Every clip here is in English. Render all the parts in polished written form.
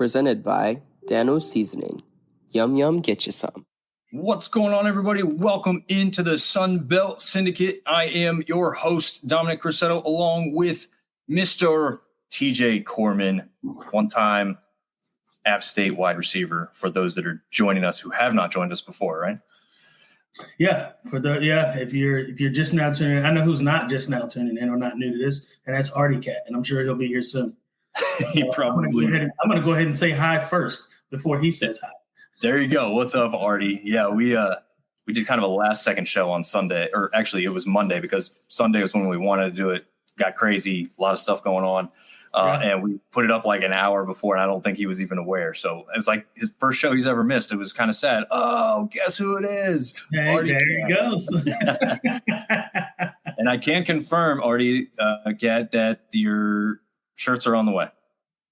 presented by Dano's Seasoning. Yum, yum, get you some. What's going on, everybody? Welcome into the Sunbelt Syndicate. I am your host, Dominic Crissetto, along with Mr. TJ Corman, one-time App State wide receiver, for those that are joining us who have not joined us before, right? Yeah, if you're just now tuning in, I know who's not just now tuning in or not new to this, and that's Artie Cat, and I'm sure he'll be here soon. He probably. I'm going to go ahead and say hi first before he says hi. There you go. What's up, Artie? Yeah, we did kind of a last second show on Sunday, or actually it was Monday, because Sunday was when we wanted to do it. Got crazy, a lot of stuff going on. And we put it up like an hour before, and I don't think he was even aware. So it was like his first show he's ever missed. It was kind of sad. Oh, guess who it is? Hey, Artie, there he goes. And I can confirm, Artie, Kat, that your shirts are on the way.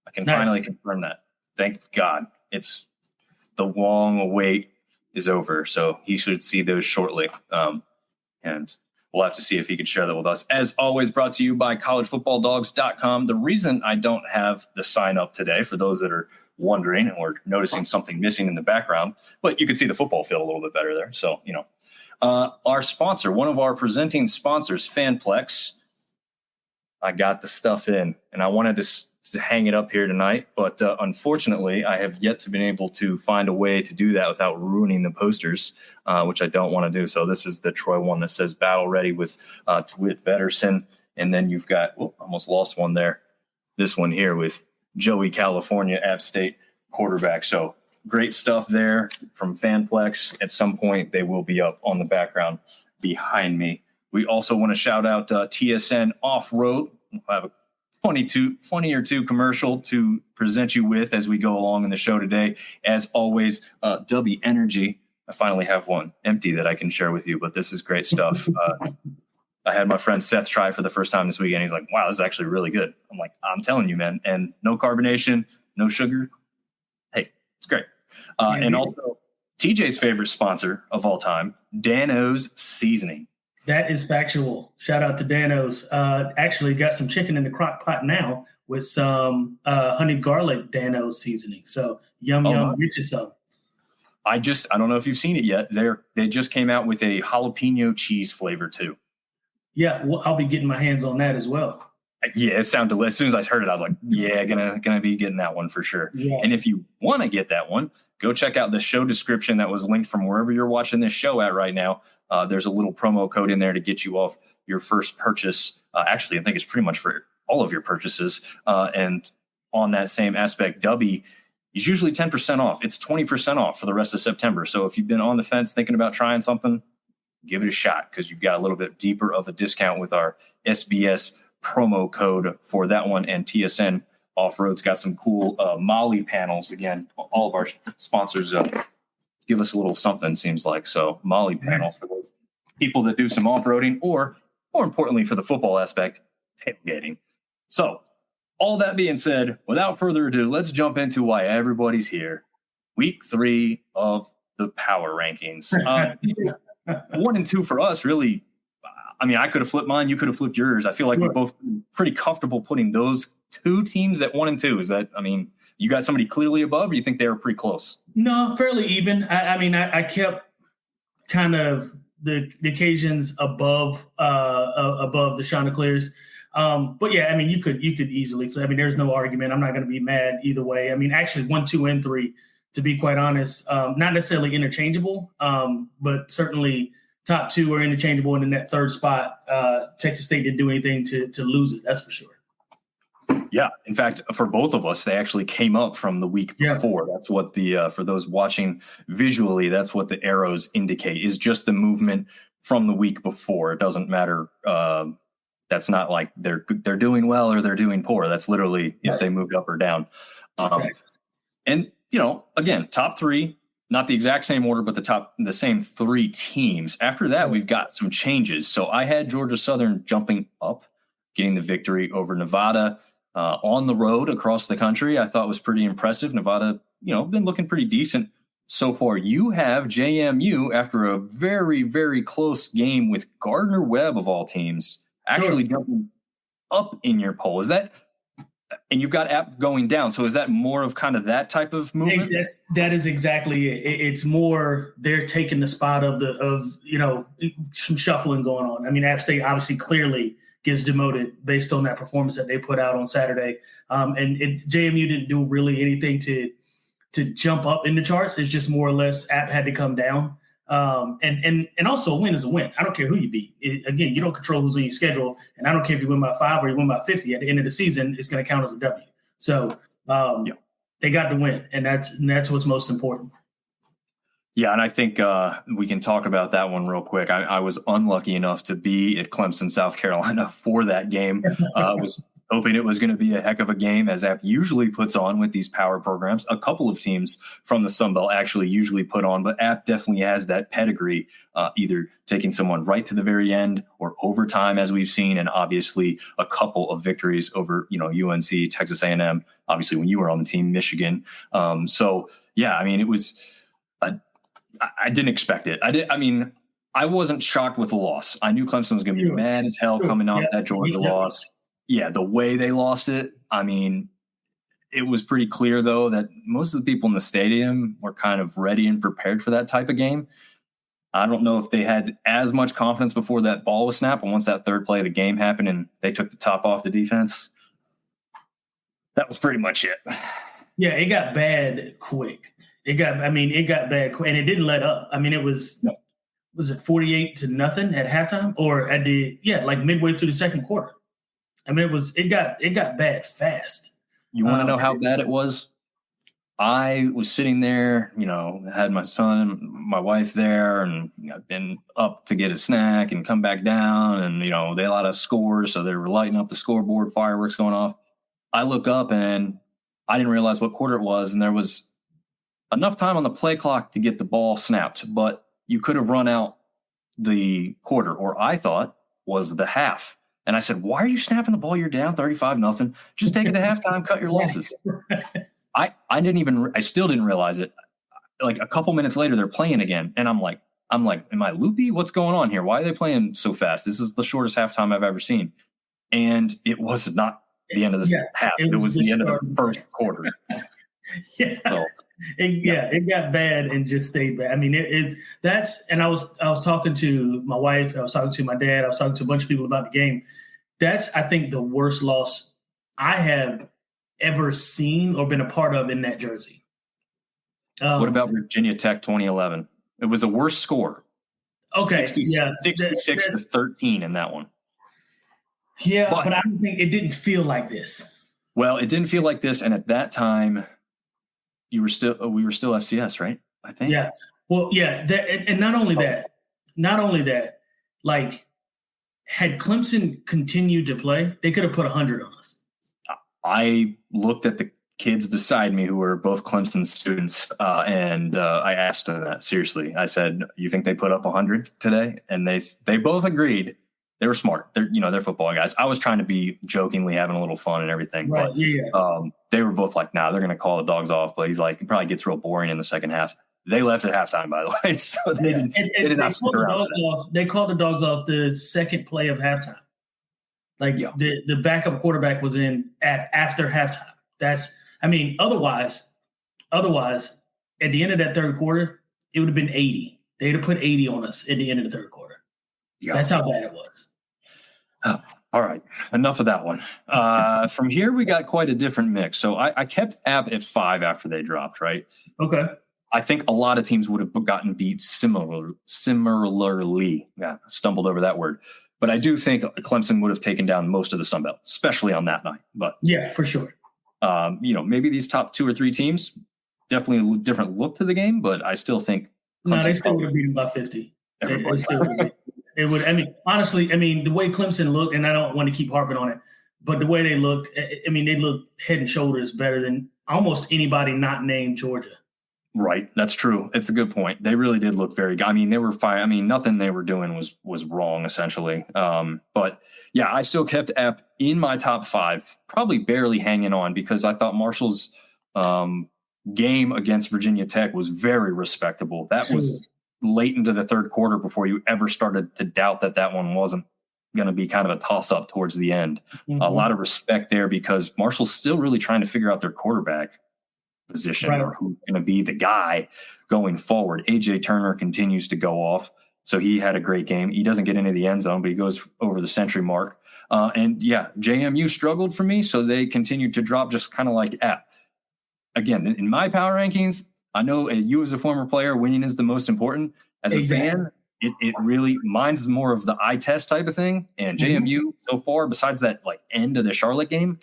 I can finally confirm that. Thank God. It's the long wait is over, so he should see those shortly. And we'll have to see if he can share that with us. As always, brought to you by collegefootballdogs.com. The reason I don't have the sign up today, for those that are wondering or noticing something missing in the background, but you can see the football field a little bit better there. So, our sponsor, one of our presenting sponsors, Fanplex, I got the stuff in, and I wanted to hang it up here tonight, but unfortunately, I have yet to been able to find a way to do that without ruining the posters, which I don't want to do. So this is the Troy one that says "Battle Ready" with Dwight Vetterson, and then you've got almost lost one there. This one here with Joey California, App State quarterback. So great stuff there from Fanplex. At some point, they will be up on the background behind me. We also want to shout out TSN Off Road. We'll have a funny or two commercial to present you with as we go along in the show today. As always, Dubby Energy. I finally have one empty that I can share with you, but this is great stuff. I had my friend Seth try for the first time this weekend. He's like, wow, this is actually really good. I'm like, I'm telling you, man. And no carbonation, no sugar. Hey, it's great. And also TJ's favorite sponsor of all time, Dano's Seasoning. That is factual. Shout out to Dano's. Actually got some chicken in the crock pot now with some honey garlic Dano's seasoning. So yum, get you some. I don't know if you've seen it yet. They just came out with a jalapeno cheese flavor too. Yeah, well, I'll be getting my hands on that as well. Yeah, it sounded delicious. As soon as I heard it, I was like, yeah, gonna be getting that one for sure. Yeah. And if you want to get that one, go check out the show description that was linked from wherever you're watching this show at right now. There's a little promo code in there to get you off your first purchase. Actually, I think it's pretty much for all of your purchases. And on that same aspect, Dubby is usually 10% off. It's 20% off for the rest of September. So if you've been on the fence thinking about trying something, give it a shot, because you've got a little bit deeper of a discount with our SBS promo code for that one. And TSN Off Road's got some cool Molly panels. Again, all of our sponsors give us a little something, seems like. So Molly panel for those people that do some off-roading, or more importantly for the football aspect, tailgating. So all that being said, without further ado, let's jump into why everybody's here. Week 3 of the power rankings. 1 and 2 for us, really. I mean, I could have flipped mine. You could have flipped yours. I feel like we're both pretty comfortable putting those two teams at 1 and 2. Is that, I mean, you got somebody clearly above, or you think they were pretty close? No, fairly even. I kept kind of the occasions above the Chanticleers. But yeah, I mean, you could easily. I mean, there's no argument. I'm not going to be mad either way. I mean, actually, 1, 2, and 3, to be quite honest, not necessarily interchangeable, but certainly top 2 are interchangeable. And in that third spot, Texas State didn't do anything to lose it. That's for sure. Yeah. In fact, for both of us, they actually came up from the week before. That's what for those watching visually, that's what the arrows indicate, is just the movement from the week before. It doesn't matter. That's not like they're doing well or they're doing poor. That's literally if they moved up or down. And, again, top 3, not the exact same order, but the same 3 teams. After that, we've got some changes. So I had Georgia Southern jumping up, getting the victory over Nevada. On the road across the country, I thought was pretty impressive. Nevada, been looking pretty decent so far. You have JMU, after a very, very close game with Gardner Webb of all teams, actually jumping up in your poll. Is that and you've got App going down. So is that more of kind of that type of movement? That is exactly it. It's more they're taking the spot of some shuffling going on. I mean, App State obviously clearly gets demoted based on that performance that they put out on Saturday. JMU didn't do really anything to jump up in the charts. It's just more or less App had to come down. And also a win is a win. I don't care who you beat. Again, you don't control who's on your schedule, and I don't care if you win by 5 or you win by 50. At the end of the season, it's going to count as a W. So they got the win, and that's what's most important. Yeah, and I think we can talk about that one real quick. I was unlucky enough to be at Clemson, South Carolina for that game. Was hoping it was going to be a heck of a game, as App usually puts on with these power programs. A couple of teams from the Sun Belt actually usually put on, but App definitely has that pedigree, either taking someone right to the very end or overtime, as we've seen, and obviously a couple of victories over, UNC, Texas A&M, obviously when you were on the team, Michigan. It was I didn't expect it. I wasn't shocked with the loss. I knew Clemson was going to be mad as hell coming off that Georgia loss. Yeah, the way they lost it, it was pretty clear, though, that most of the people in the stadium were kind of ready and prepared for that type of game. I don't know if they had as much confidence before that ball was snapped, and once that third play of the game happened and they took the top off the defense, that was pretty much it. Yeah, it got bad quick. It got bad quick, and it didn't let up. Was it 48-0 at halftime, or at midway through the second quarter? It got bad fast. You want to know how bad it was? I was sitting there, had my son, my wife there, and I've been up to get a snack and come back down, and they let us score, so they were lighting up the scoreboard, fireworks going off. I look up and I didn't realize what quarter it was, and there was enough time on the play clock to get the ball snapped, but you could have run out the quarter, or I thought was the half. And I said, why are you snapping the ball? You're down 35-0. Just take it to halftime, cut your losses. I still didn't realize it. Like a couple minutes later, they're playing again. And I'm like, am I loopy? What's going on here? Why are they playing so fast? This is the shortest halftime I've ever seen. And it was not the end of the half. It was the end of the first quarter. It got bad and just stayed bad. And I was talking to my wife, I was talking to my dad, I was talking to a bunch of people about the game. That's, I think, the worst loss I have ever seen or been a part of in that jersey. What about Virginia Tech 2011? It was a worse score. Okay. 66-13 in that one. Yeah, but I don't think it didn't feel like this. Well, it didn't feel like this, and at that time, we were still FCS, right? I think. Yeah. Well, yeah. And not only that, like, had Clemson continued to play, they could have put 100 on us. I looked at the kids beside me who were both Clemson students, and I asked them that seriously. I said, "You think they put up 100 today?" And they both agreed. They were smart. They're football guys. I was trying to be jokingly having a little fun and everything, right, but they were both like, "Nah, they're going to call the Dogs off." But he's like, "It probably gets real boring in the second half." They left at halftime, by the way, so they did not stick around. They called the Dogs off the second play of halftime. Like the backup quarterback was in after halftime. Otherwise, at the end of that third quarter, it would have been 80. They'd have put 80 on us at the end of the third quarter. Yeah. That's how bad it was. Oh, all right. Enough of that one. From here, we got quite a different mix. So I kept App at 5 after they dropped, right? Okay. I think a lot of teams would have gotten beat similarly. Yeah, stumbled over that word. But I do think Clemson would have taken down most of the Sun Belt, especially on that night. But yeah, for sure. Maybe these top 2 or 3 teams, definitely a different look to the game, but I still think Clemson they still would have beat them by 50. It would. Honestly, the way Clemson looked, and I don't want to keep harping on it, but the way they looked, they looked head and shoulders better than almost anybody not named Georgia. Right. That's true. It's a good point. They really did look very good. They were fine. Nothing they were doing was wrong, essentially. But yeah, I still kept App in my top 5, probably barely hanging on, because I thought Marshall's game against Virginia Tech was very respectable. That was late into the third quarter before you ever started to doubt that one wasn't going to be kind of a toss-up towards the end. Mm-hmm. A lot of respect there because Marshall's still really trying to figure out their quarterback position or who's going to be the guy going forward. AJ Turner continues to go off. So he had a great game. He doesn't get into the end zone, but he goes over the century mark. And JMU struggled for me. So they continued to drop just kind of like App. Again, in my power rankings, I know you as a former player, winning is the most important. As a fan, it really, mine's more of the eye test type of thing. And JMU so far, besides that like end of the Charlotte game,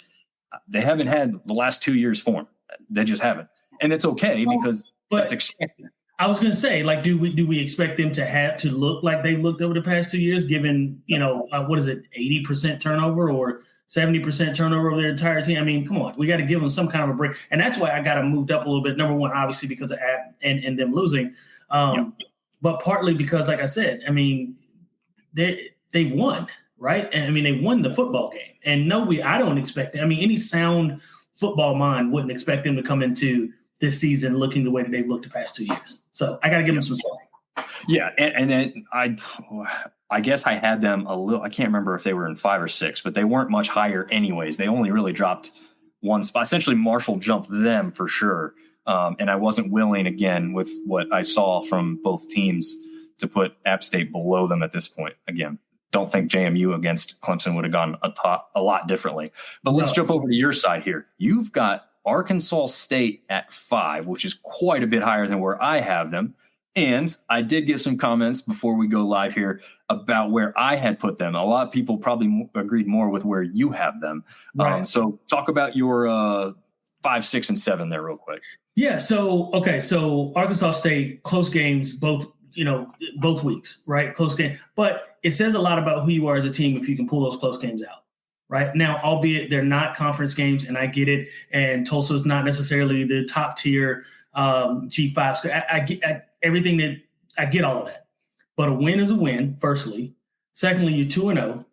they haven't had the last 2 years form. They just haven't. And it's okay because that's expected. I was going to say, like, do we expect them to have to look like they looked over the past 2 years, given, 80% turnover or 70% turnover of their entire team? I mean, come on, we got to give them some kind of a break. And that's why I got them moved up a little bit. Number one, obviously, because of App and them losing. But partly because, like I said, I mean, they won, right? And I mean, they won the football game. And I don't expect it. I mean, any sound football mind wouldn't expect them to come into this season looking the way that they've looked the past 2 years. So I got to give them some slack. Yeah, and then I guess I had them a little. I can't remember if they were in 5 or 6, but they weren't much higher anyways. They only really dropped one spot. Essentially, Marshall jumped them for sure. And I wasn't willing, again, with what I saw from both teams, to put App State below them at this point. Again, don't think JMU against Clemson would have gone a lot differently. But let's jump over to your side here. You've got Arkansas State at 5, which is quite a bit higher than where I have them. And I did get some comments before we go live here about where I had put them. A lot of people probably agreed more with where you have them. Right. So talk about your 5, 6, and 7 there real quick. Yeah. So Arkansas State, close games, both weeks, right? Close game. But it says a lot about who you are as a team if you can pull those close games out. Right now, albeit they're not conference games, and I get it. And Tulsa's not necessarily the top tier G5. I get everything that I get all of that. But a win is a win. Firstly, secondly, you're 2-0,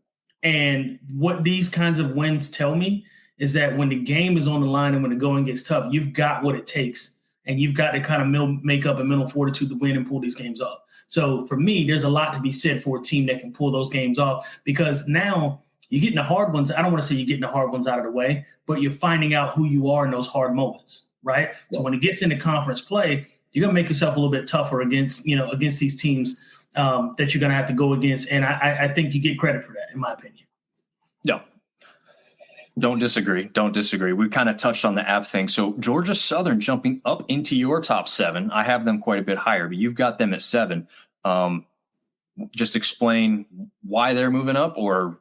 and what these kinds of wins tell me is that when the game is on the line and when the going gets tough, you've got what it takes, and you've got to kind of make up a mental fortitude to win and pull these games off. So for me, there's a lot to be said for a team that can pull those games off because now. You're getting the hard ones. I don't want to say you're getting the hard ones out of the way, but you're finding out who you are in those hard moments, right? So when it gets into conference play, you're going to make yourself a little bit tougher against these teams that you're going to have to go against. And I think you get credit for that, in my opinion. Yeah. Don't disagree. We kind of touched on the App thing. So Georgia Southern jumping up into your top 7. I have them quite a bit higher, but you've got them at 7. Just explain why they're moving up, or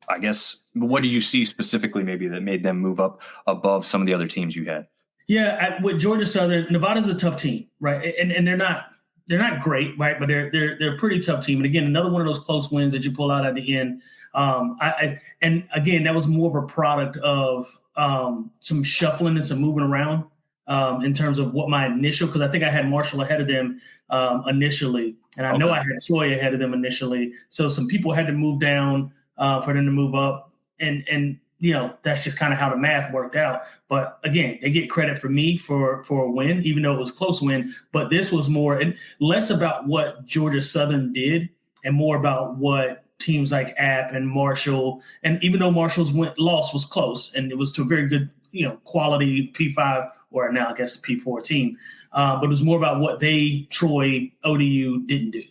I guess, what do you see specifically maybe that made them move up above some of the other teams you had? Yeah, with Georgia Southern, Nevada's a tough team, right? And they're not great, right? But they're a pretty tough team. And again, another one of those close wins that you pull out at the end. And again, that was more of a product of some shuffling and some moving around in terms of what my initial, because I think I had Marshall ahead of them initially, and I know I had Troy ahead of them initially. So some people had to move down for them to move up, and that's just kind of how the math worked out. But again, they get credit for me for a win, even though it was a close win. But this was more and less about what Georgia Southern did, and more about what teams like App and Marshall, and even though Marshall's loss was close and it was to a very good, quality P5 or now I guess P4 team, but it was more about what Troy ODU didn't do.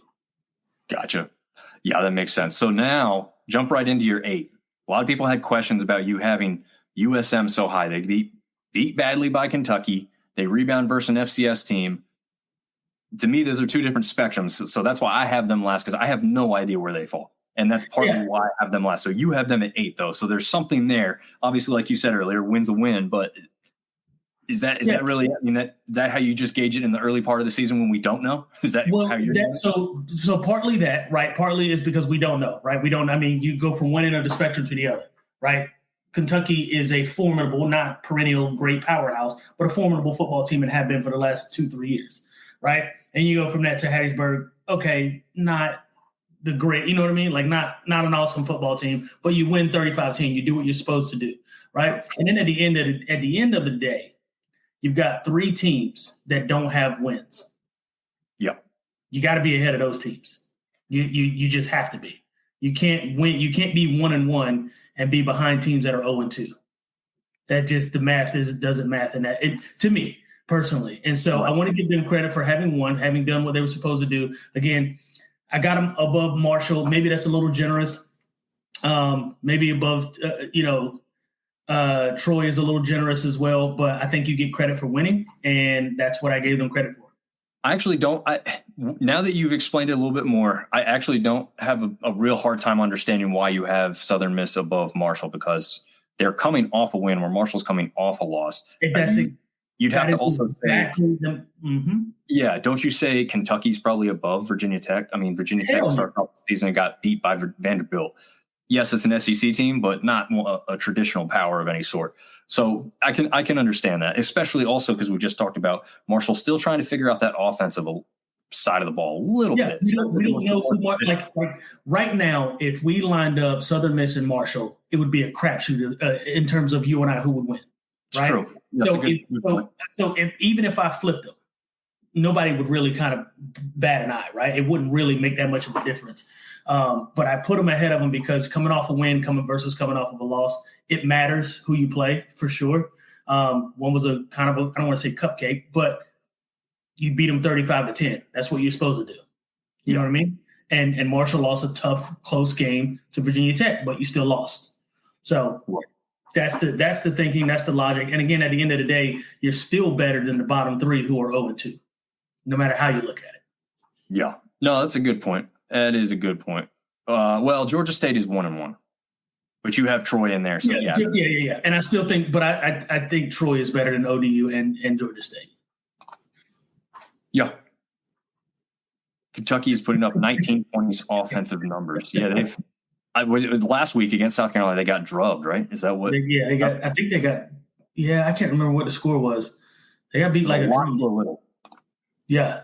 Gotcha. Yeah, that makes sense. So now jump right into your 8. A lot of people had questions about you having USM so high. They beat badly by Kentucky. They rebound versus an FCS team. To me, those are two different spectrums. So that's why I have them last, because I have no idea where they fall. And that's partly why I have them last. So you have them at 8, though. So there's something there. Obviously, like you said earlier, win's a win. But is that really? I mean, is that how you just gauge it in the early part of the season when we don't know? Is that how you're doing it? So partly that, right? Partly is because we don't know, right? We don't. I mean, you go from one end of the spectrum to the other, right? Kentucky is a formidable, not perennial great powerhouse, but a formidable football team and have been for the last 2-3 years, right? And you go from that to Hattiesburg. Okay, not the great, you know what I mean? Like not an awesome football team, but you win 35-10. You do what you're supposed to do, right? And then at the end of the day, you've got 3 teams that don't have wins. Yeah. You got to be ahead of those teams. You just have to be. You can't win. You can't be 1-1 and be behind teams that are 0-2. That just the math doesn't math in that to me personally. And so I want to give them credit for having won, having done what they were supposed to do. Again, I got them above Marshall. Maybe that's a little generous. Maybe above, Troy is a little generous as well. But I think you get credit for winning, and that's what I gave them credit for. I actually don't. Now that you've explained it a little bit more, I actually don't have a real hard time understanding why you have Southern Miss above Marshall, because they're coming off a win where Marshall's coming off a loss. You'd have to also say, yeah, don't you say Kentucky's probably above Virginia Tech? I mean, Virginia Tech started off the season and got beat by Vanderbilt. Yes, it's an SEC team, but not a traditional power of any sort. So I can understand that, especially also because we just talked about Marshall still trying to figure out that offensive side of the ball a little bit. We don't know like right now, if we lined up Southern Miss and Marshall, it would be a crapshoot in terms of you and I who would win. Right? True. So even if I flipped them, nobody would really kind of bat an eye, right? It wouldn't really make that much of a difference. But I put them ahead of them because coming off a win, coming off of a loss, it matters who you play for sure. One was a kind of I don't want to say cupcake, but you beat them 35-10. That's what you're supposed to do. You know what I mean? And Marshall lost a tough, close game to Virginia Tech, but you still lost. So that's the thinking, that's the logic. And again, at the end of the day, you're still better than the bottom three who are 0-2, no matter how you look at it. Yeah. No, that's a good point. That is a good point. Well, Georgia State is 1-1, but you have Troy in there. So yeah. And I still think, but I think Troy is better than ODU and Georgia State. Yeah. Kentucky is putting up 19 points offensive numbers. Yeah, last week against South Carolina, they got drubbed, right? Is that what? They got. I think they got. Yeah, I can't remember what the score was. They got beat like a little. Yeah.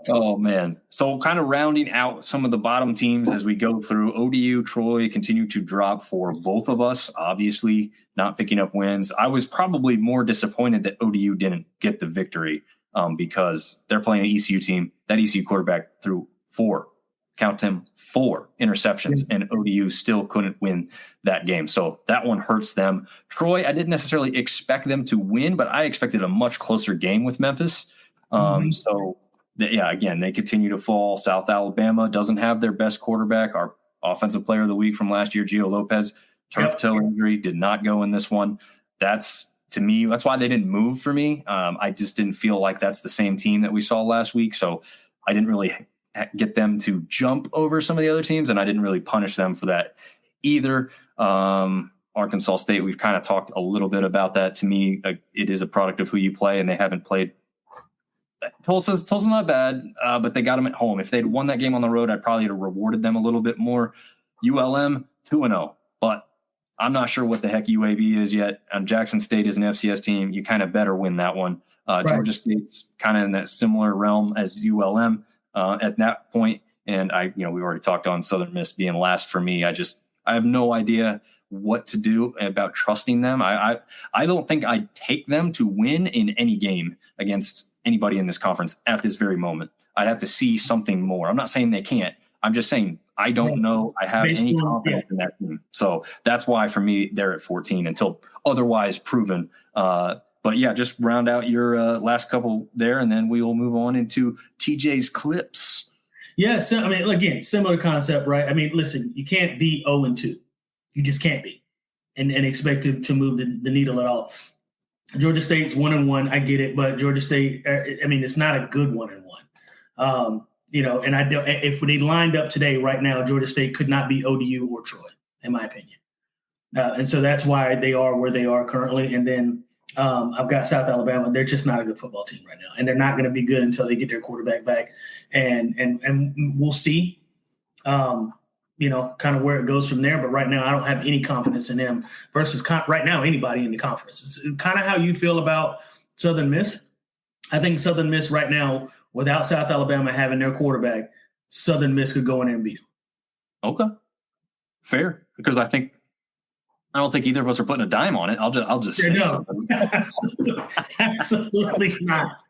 Oh man! So kind of rounding out some of the bottom teams as we go through. ODU, Troy continue to drop for both of us. Obviously, not picking up wins. I was probably more disappointed that ODU didn't get the victory because they're playing an ECU team. That ECU quarterback threw 4 interceptions, and ODU still couldn't win that game. So that one hurts them. Troy, I didn't necessarily expect them to win, but I expected a much closer game with Memphis. Again, they continue to fall. South Alabama doesn't have their best quarterback. Our offensive player of the week from last year, Gio Lopez, turf toe injury, did not go in this one. That's why they didn't move for me. I just didn't feel like that's the same team that we saw last week. So I didn't really get them to jump over some of the other teams, and I didn't really punish them for that either. Arkansas State, we've kind of talked a little bit about that. To me, it is a product of who you play, and they haven't played. Tulsa's not bad, but they got them at home. If they'd won that game on the road, I'd probably have rewarded them a little bit more. ULM 2-0, but I'm not sure what the heck UAB is yet. Jackson State is an FCS team. You kind of better win that one. Right. Georgia State's kind of in that similar realm as ULM at that point. And we already talked on Southern Miss being last for me. I have no idea what to do about trusting them. I don't think I'd take them to win in any game against anybody in this conference at this very moment. I'd have to see something more. I'm not saying they can't. I'm just saying I don't know I have any confidence in that team. So that's why, for me, they're at 14 until otherwise proven. But yeah, just round out your last couple there, and then we will move on into TJ's clips. Yeah, so, I mean, again, similar concept, right? I mean, listen, you can't be 0-2. You just can't be and expect to move the needle at all. Georgia State's 1-1. I get it, but Georgia State, it's not a good 1-1. And I don't. If they lined up today, right now, Georgia State could not be ODU or Troy, in my opinion. And so that's why they are where they are currently. And then I've got South Alabama. They're just not a good football team right now, and they're not going to be good until they get their quarterback back. And we'll see. Kind of where it goes from there. But right now, I don't have any confidence in them versus right now anybody in the conference. It's kind of how you feel about Southern Miss. I think Southern Miss right now, without South Alabama having their quarterback, Southern Miss could go in there and beat them. Okay, fair. Because I don't think either of us are putting a dime on it. I'll just say something. Absolutely not.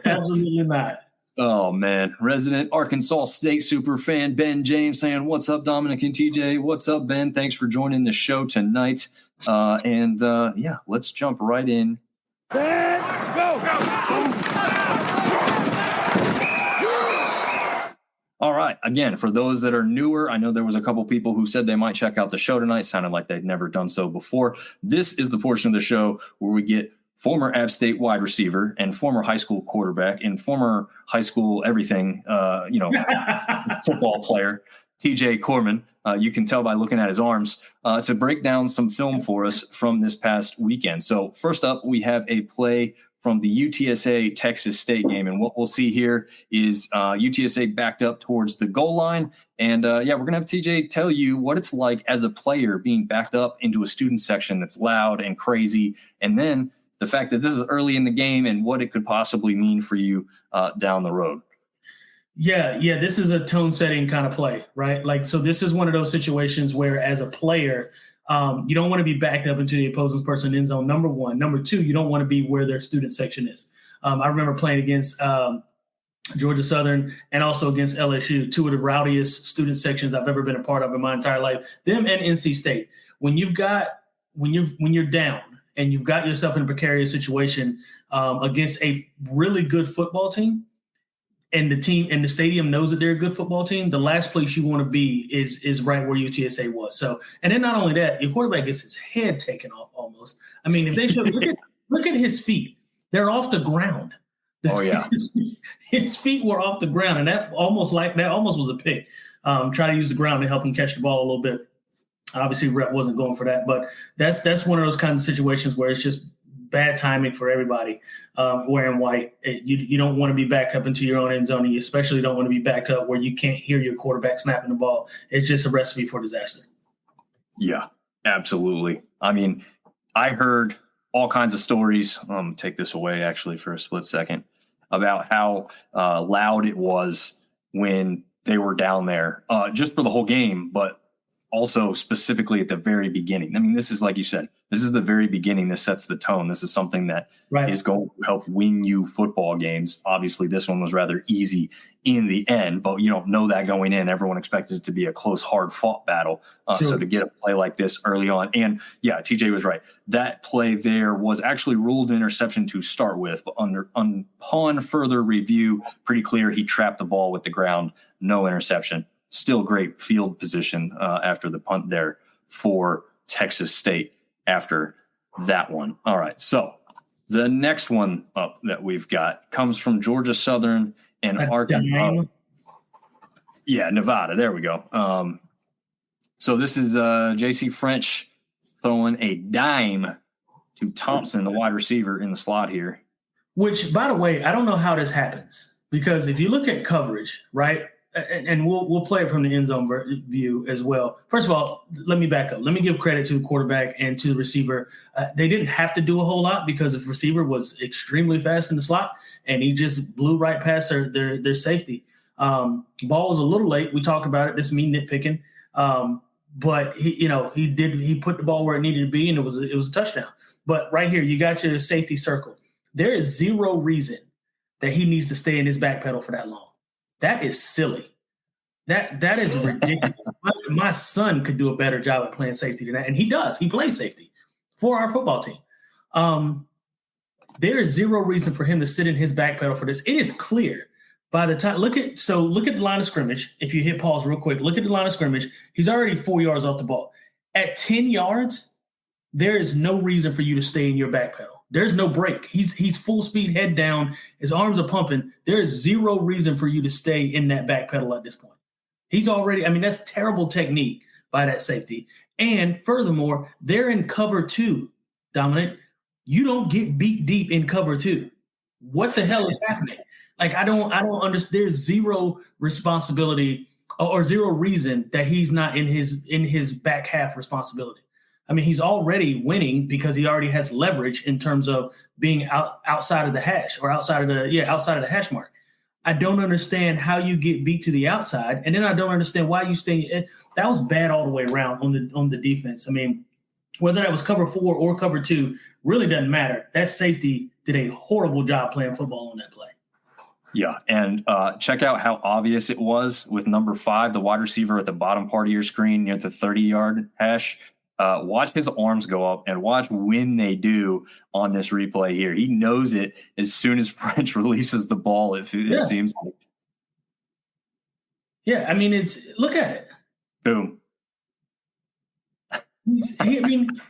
Absolutely not. Oh, man. Resident Arkansas State super fan Ben James saying, what's up, Dominic and TJ? What's up, Ben? Thanks for joining the show tonight. Yeah, let's jump right in. Let's go. All right. Again, for those that are newer, I know there was a couple people who said they might check out the show tonight. Sounded like they'd never done so before. This is the portion of the show where we get former App State wide receiver and former high school quarterback and former high school everything, football player, TJ Corman. You can tell by looking at his arms, to break down some film for us from this past weekend. So first up, we have a play from the UTSA Texas State game. And what we'll see here is UTSA backed up towards the goal line. And we're going to have TJ tell you what it's like as a player being backed up into a student section that's loud and crazy. And then the fact that this is early in the game and what it could possibly mean for you down the road. Yeah, this is a tone-setting kind of play, right? Like, so this is one of those situations where, as a player, you don't want to be backed up into the opposing person's end zone, number one. Number two, you don't want to be where their student section is. I remember playing against Georgia Southern and also against LSU, two of the rowdiest student sections I've ever been a part of in my entire life. Them and NC State. When you're down and you've got yourself in a precarious situation against a really good football team, and the team and the stadium knows that they're a good football team, the last place you want to be is right where UTSA was. So, and then not only that, your quarterback gets his head taken off almost. I mean, if they show look at his feet, they're off the ground. Oh yeah, his feet were off the ground, and that almost was a pick. Try to use the ground to help him catch the ball a little bit. Obviously, Rep wasn't going for that, but that's one of those kinds of situations where it's just bad timing for everybody wearing white. You don't want to be backed up into your own end zone, and you especially don't want to be backed up where you can't hear your quarterback snapping the ball. It's just a recipe for disaster. Yeah, absolutely. I mean, I heard all kinds of stories. Take this away actually for a split second about how loud it was when they were down there, just for the whole game, but also specifically at the very beginning. I mean, this is, like you said, this is the very beginning. This sets the tone. This is something that is going to help win you football games. Obviously, this one was rather easy in the end, but you don't know that going in. Everyone expected it to be a close, hard-fought battle. So to get a play like this early on, and yeah, TJ was right. That play there was actually ruled an interception to start with, but upon further review, pretty clear he trapped the ball with the ground, no interception. Still great field position after the punt there for Texas State after that one. All right, so the next one up that we've got comes from Georgia Southern and Arkansas. Yeah, Nevada. There we go. So this is J.C. French throwing a dime to Thompson, the wide receiver in the slot here. Which, by the way, I don't know how this happens, because if you look at coverage, right, and we'll play it from the end zone view as well. First of all, let me back up. Let me give credit to the quarterback and to the receiver. They didn't have to do a whole lot because the receiver was extremely fast in the slot, and he just blew right past their safety. Ball was a little late. We talked about it. This is me nitpicking, but he put the ball where it needed to be, and it was a touchdown. But right here, you got your safety circle. There is zero reason that he needs to stay in his back pedal for that long. That is silly. That is ridiculous. My son could do a better job at playing safety than that, and he does. He plays safety for our football team. There is zero reason for him to sit in his back pedal for this. It is clear by the time. Look at the line of scrimmage. If you hit pause real quick, look at the line of scrimmage. He's already 4 yards off the ball. At 10 yards, there is no reason for you to stay in your back pedal. There's no break. He's full speed, head down. His arms are pumping. There is zero reason for you to stay in that back pedal at this point. He's already, that's terrible technique by that safety. And furthermore, they're in cover 2, Dominic. You don't get beat deep in cover 2. What the hell is happening? Like, I don't understand. There's zero responsibility or zero reason that he's not in his back half responsibility. He's already winning because he already has leverage in terms of being outside of the hash or outside of the hash mark. I don't understand how you get beat to the outside, and then I don't understand why you stay. That was bad all the way around on the defense. Whether that was cover 4 or cover 2 really doesn't matter. That safety did a horrible job playing football on that play. Yeah, and check out how obvious it was with number 5, the wide receiver at the bottom part of your screen near the 30-yard hash. Watch his arms go up and watch when they do on this replay here. He knows it as soon as French releases the ball, it seems like. Yeah, I mean, look at it. Boom.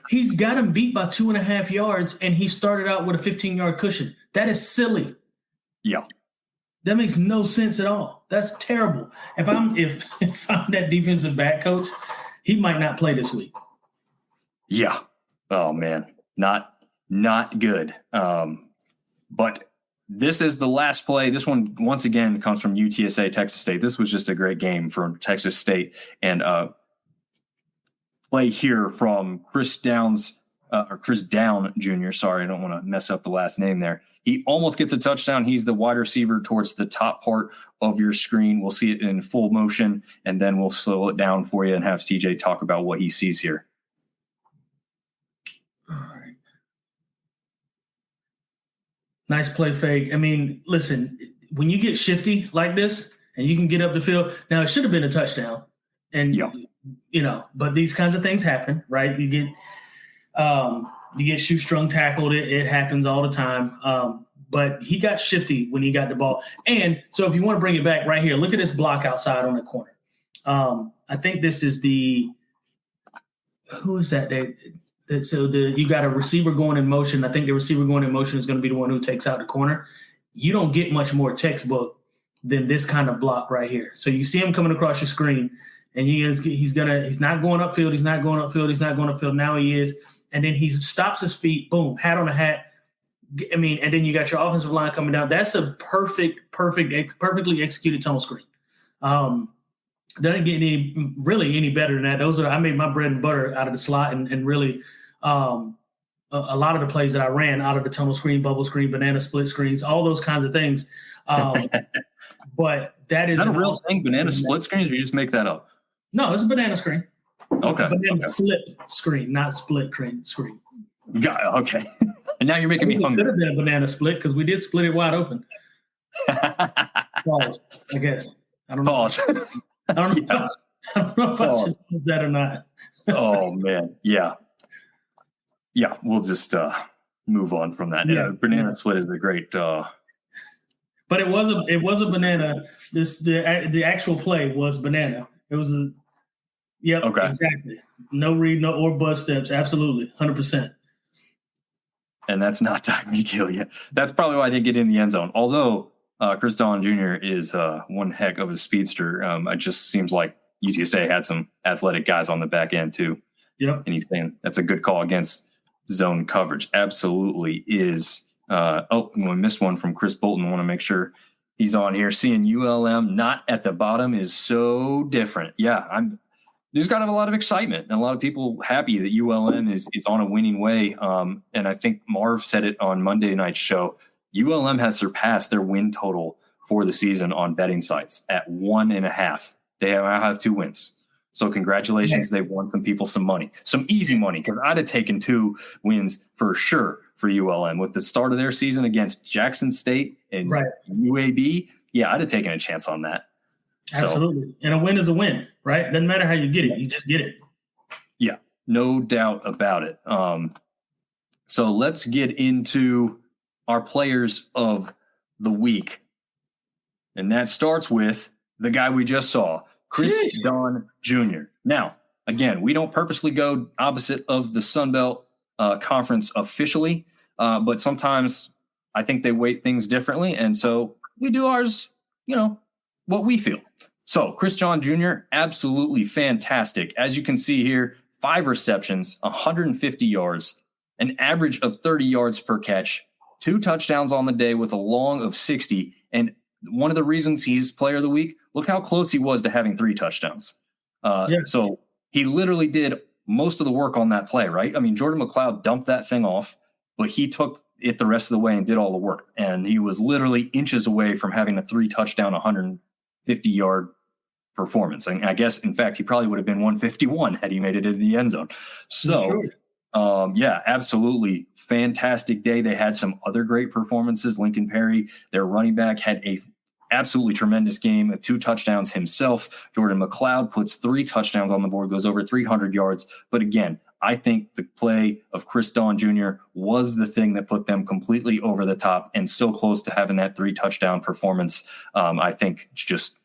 He's got him beat by 2.5 yards, and he started out with a 15-yard cushion. That is silly. Yeah. That makes no sense at all. That's terrible. If I'm that defensive back coach, he might not play this week. Yeah. Oh man, not good. But this is the last play. This one once again comes from UTSA Texas State. This was just a great game from Texas State, and play here from Chris Down Jr. Sorry, I don't want to mess up the last name there. He almost gets a touchdown. He's the wide receiver towards the top part of your screen. We'll see it in full motion, and then we'll slow it down for you and have CJ talk about what he sees here. All right. Nice play fake. I mean, listen, when you get shifty like this and you can get up the field, now it should have been a touchdown. And, but these kinds of things happen, right? You get shoestrung tackled. It happens all the time. But he got shifty when he got the ball. And so if you want to bring it back right here, look at this block outside on the corner. I think this is who is that? You got a receiver going in motion. I think the receiver going in motion is going to be the one who takes out the corner. You don't get much more textbook than this kind of block right here. So you see him coming across your screen, and he's not going upfield. He's not going upfield. Now he is. And then he stops his feet, boom, hat on a hat. I mean, and then you got your offensive line coming down. That's a perfectly executed tunnel screen. Doesn't get any better than that. I made my bread and butter out of the slot, and really a lot of the plays that I ran out of the tunnel screen, bubble screen, banana split screens, all those kinds of things. But is that a real thing? Banana split screens, or you just make that up? No, it's a banana screen. Okay. Banana slip screen, not split screen. Got it. Okay. And now you're making me hungry. It could have been a banana split because we did split it wide open. Pause, I guess. I don't know. Pause. I don't know if I should do that or not. Oh man. Yeah. Yeah. We'll just move on from that. Yeah. Banana split is a great but it was a banana. The actual play was banana. It was a okay. Exactly. No read, no or bust steps. Absolutely. 100%. And that's not Tyreek Hill yet. That's probably why I didn't get in the end zone. Although Chris Down Jr. is one heck of a speedster. It just seems like UTSA had some athletic guys on the back end too. Yep. And he's saying that's a good call against zone coverage. Absolutely is. We missed one from Chris Bolton. I want to make sure he's on here. Seeing ULM not at the bottom is so different. Yeah, there's got to have a lot of excitement and a lot of people happy that ULM is on a winning way. And I think Marv said it on Monday night's show. ULM has surpassed their win total for the season on betting sites at 1.5. They now have 2 wins. So congratulations. They've won some people some money, some easy money, because I'd have taken 2 wins for sure for ULM with the start of their season against Jackson State and UAB. Yeah, I'd have taken a chance on that. Absolutely. And a win is a win, right? Doesn't matter how you get it. You just get it. Yeah, no doubt about it. So let's get into our players of the week. And that starts with the guy we just saw, Chris Down Jr. Now, again, we don't purposely go opposite of the Sun Belt Conference officially, but sometimes I think they weight things differently. And so we do ours, what we feel. So Chris Down Jr., absolutely fantastic. As you can see here, 5 receptions, 150 yards, an average of 30 yards per catch, 2 touchdowns on the day with a long of 60. And one of the reasons he's player of the week, look how close he was to having 3 touchdowns. So he literally did most of the work on that play, right? I mean, Jordan McLeod dumped that thing off, but he took it the rest of the way and did all the work. And he was literally inches away from having a 3 touchdown, 150-yard performance. And I guess, in fact, he probably would have been 151 had he made it in the end zone. So Yeah, absolutely. Fantastic day. They had some other great performances. Lincoln Perry, their running back, had a absolutely tremendous game, 2 touchdowns himself. Jordan McLeod puts 3 touchdowns on the board, goes over 300 yards. But again, I think the play of Chris Dawn Jr. was the thing that put them completely over the top and so close to having that 3 touchdown performance. I think it's just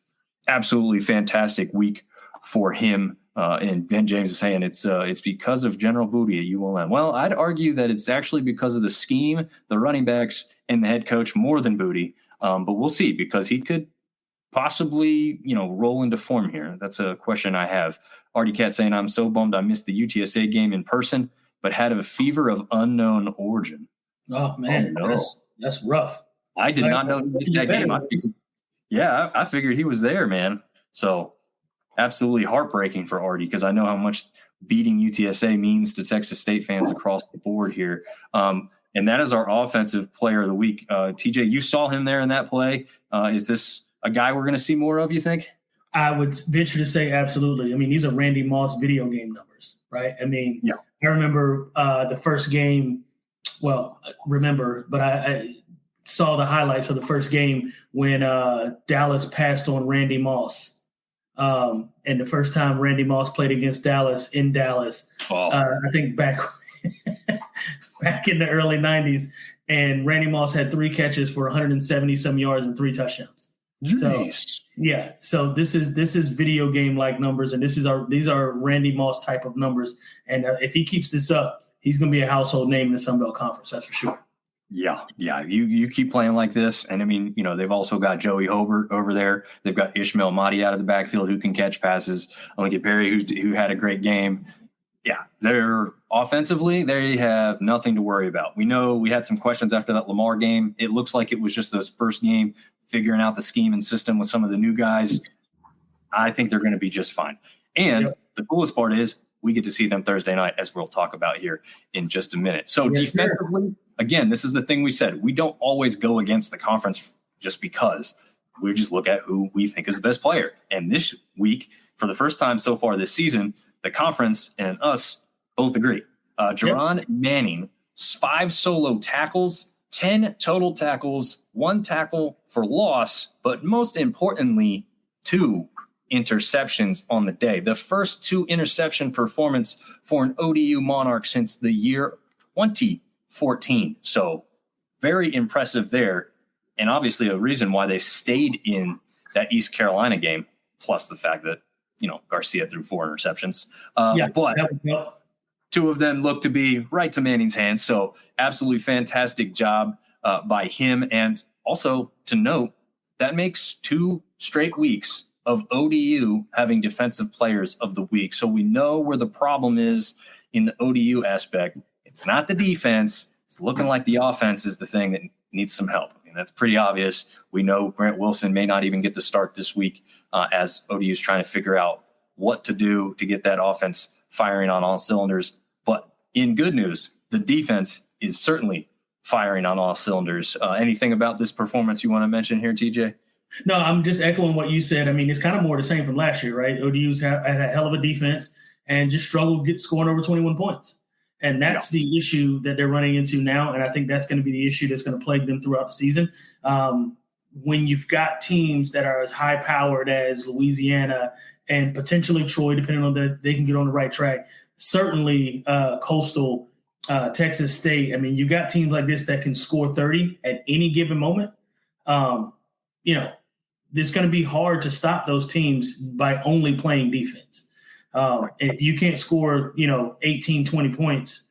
absolutely fantastic week for him. And Ben James is saying it's because of General Booty at ULM. Well, I'd argue that it's actually because of the scheme, the running backs, and the head coach more than Booty. But we'll see, because he could possibly, roll into form here. That's a question I have. Artie Cat saying, I'm so bummed I missed the UTSA game in person, but had a fever of unknown origin. Oh, man, no. That's rough. I did not know he missed that game. I figured he was there, man. So absolutely heartbreaking for Artie, because I know how much beating UTSA means to Texas State fans across the board here. And that is our offensive player of the week. TJ, you saw him there in that play. Is this a guy we're going to see more of, you think? I would venture to say absolutely. I mean, these are Randy Moss video game numbers, right? I mean, yeah. I remember the first game. Well, but I saw the highlights of the first game when Dallas passed on Randy Moss. And the first time Randy Moss played against Dallas in Dallas, I think back in the early 90s, and Randy Moss had 3 catches for 170-some yards and 3 touchdowns. Nice. So this is video game like numbers, and these are Randy Moss type of numbers. And if he keeps this up, he's going to be a household name in the Sun Belt Conference. That's for sure. Yeah. You keep playing like this, and I mean, they've also got Joey Hobart over there. They've got Ishmael Mahdi out of the backfield who can catch passes. Lincoln Perry, who had a great game. Yeah, they're offensively, they have nothing to worry about. We know we had some questions after that Lamar game. It looks like it was just those first game figuring out the scheme and system with some of the new guys. I think they're going to be just fine. And the coolest part is we get to see them Thursday night, as we'll talk about here in just a minute. So defensively, again, this is the thing we said. We don't always go against the conference just because. We just look at who we think is the best player. And this week, for the first time so far this season, the conference and us both agree. Jerron Manning, 5 solo tackles, 10 total tackles, 1 tackle for loss, but most importantly, 2 interceptions on the day. The first 2 interception performance for an ODU Monarch since the year 2014. So very impressive there. And obviously a reason why they stayed in that East Carolina game, plus the fact that, Garcia threw 4 interceptions. But 2 of them look to be right to Manning's hands. So absolutely fantastic job by him. And also to note, that makes 2 straight weeks of ODU having defensive players of the week. So we know where the problem is in the ODU aspect. It's not the defense. It's looking like the offense is the thing that needs some help. I mean, that's pretty obvious. We know Grant Wilson may not even get the start this week as ODU is trying to figure out what to do to get that offense firing on all cylinders. But in good news, the defense is certainly firing on all cylinders. Anything about this performance you want to mention here, TJ? No, I'm just echoing what you said. I mean, it's kind of more the same from last year, right? ODU's had a hell of a defense and just struggled scoring over 21 points. And that's the issue that they're running into now. And I think that's going to be the issue that's going to plague them throughout the season. When you've got teams that are as high-powered as Louisiana and potentially Troy, depending on that they can get on the right track, certainly Coastal, Texas State. I mean, you got teams like this that can score 30 at any given moment. It's going to be hard to stop those teams by only playing defense. If you can't score, 18, 20 points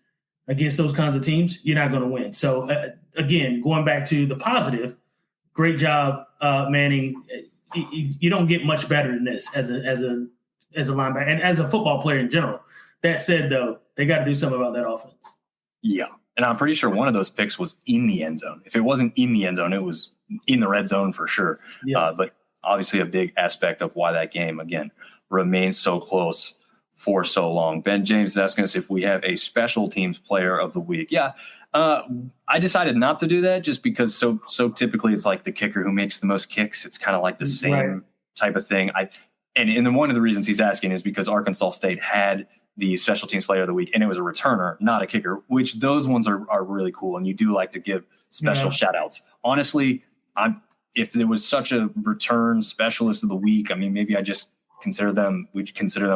against those kinds of teams, you're not going to win. So, again, going back to the positive, great job, Manning. You don't get much better than this as a linebacker and as a football player in general. That said, though, they got to do something about that offense. Yeah. And I'm pretty sure one of those picks was in the end zone. If it wasn't in the end zone, it was in the red zone for sure. Yeah. But obviously a big aspect of why that game, again, remains so close for so long. Ben James is asking us if we have a special teams player of the week. Yeah. I decided not to do that just because so typically it's like the kicker who makes the most kicks. It's kind of like the same type of thing. And then one of the reasons he's asking is because Arkansas State had the special teams player of the week, and it was a returner, not a kicker, which those ones are really cool. And you do like to give special shout outs. Honestly, if there was such a return specialist of the week, I mean, maybe we'd consider them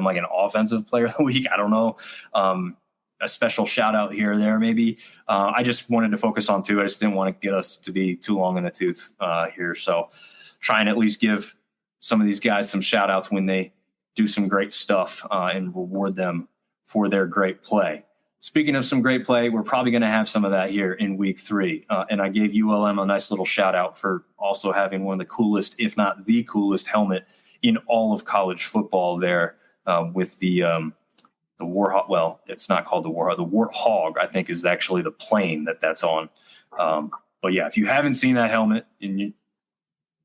like an offensive player of the week. I don't know. A special shout out here or there, maybe. I just wanted to focus on 2. I just didn't want to get us to be too long in the tooth here. So try and at least give some of these guys some shout outs when they do some great stuff and reward them for their great play. Speaking of some great play, we're probably going to have some of that here in week 3. And I gave ULM a nice little shout out for also having one of the coolest, if not the coolest helmet in all of college football there with the Warhawk. Well, it's not called the Warhawk. The Warthog, I think, is actually the plane that's on. But yeah, if you haven't seen that helmet and you're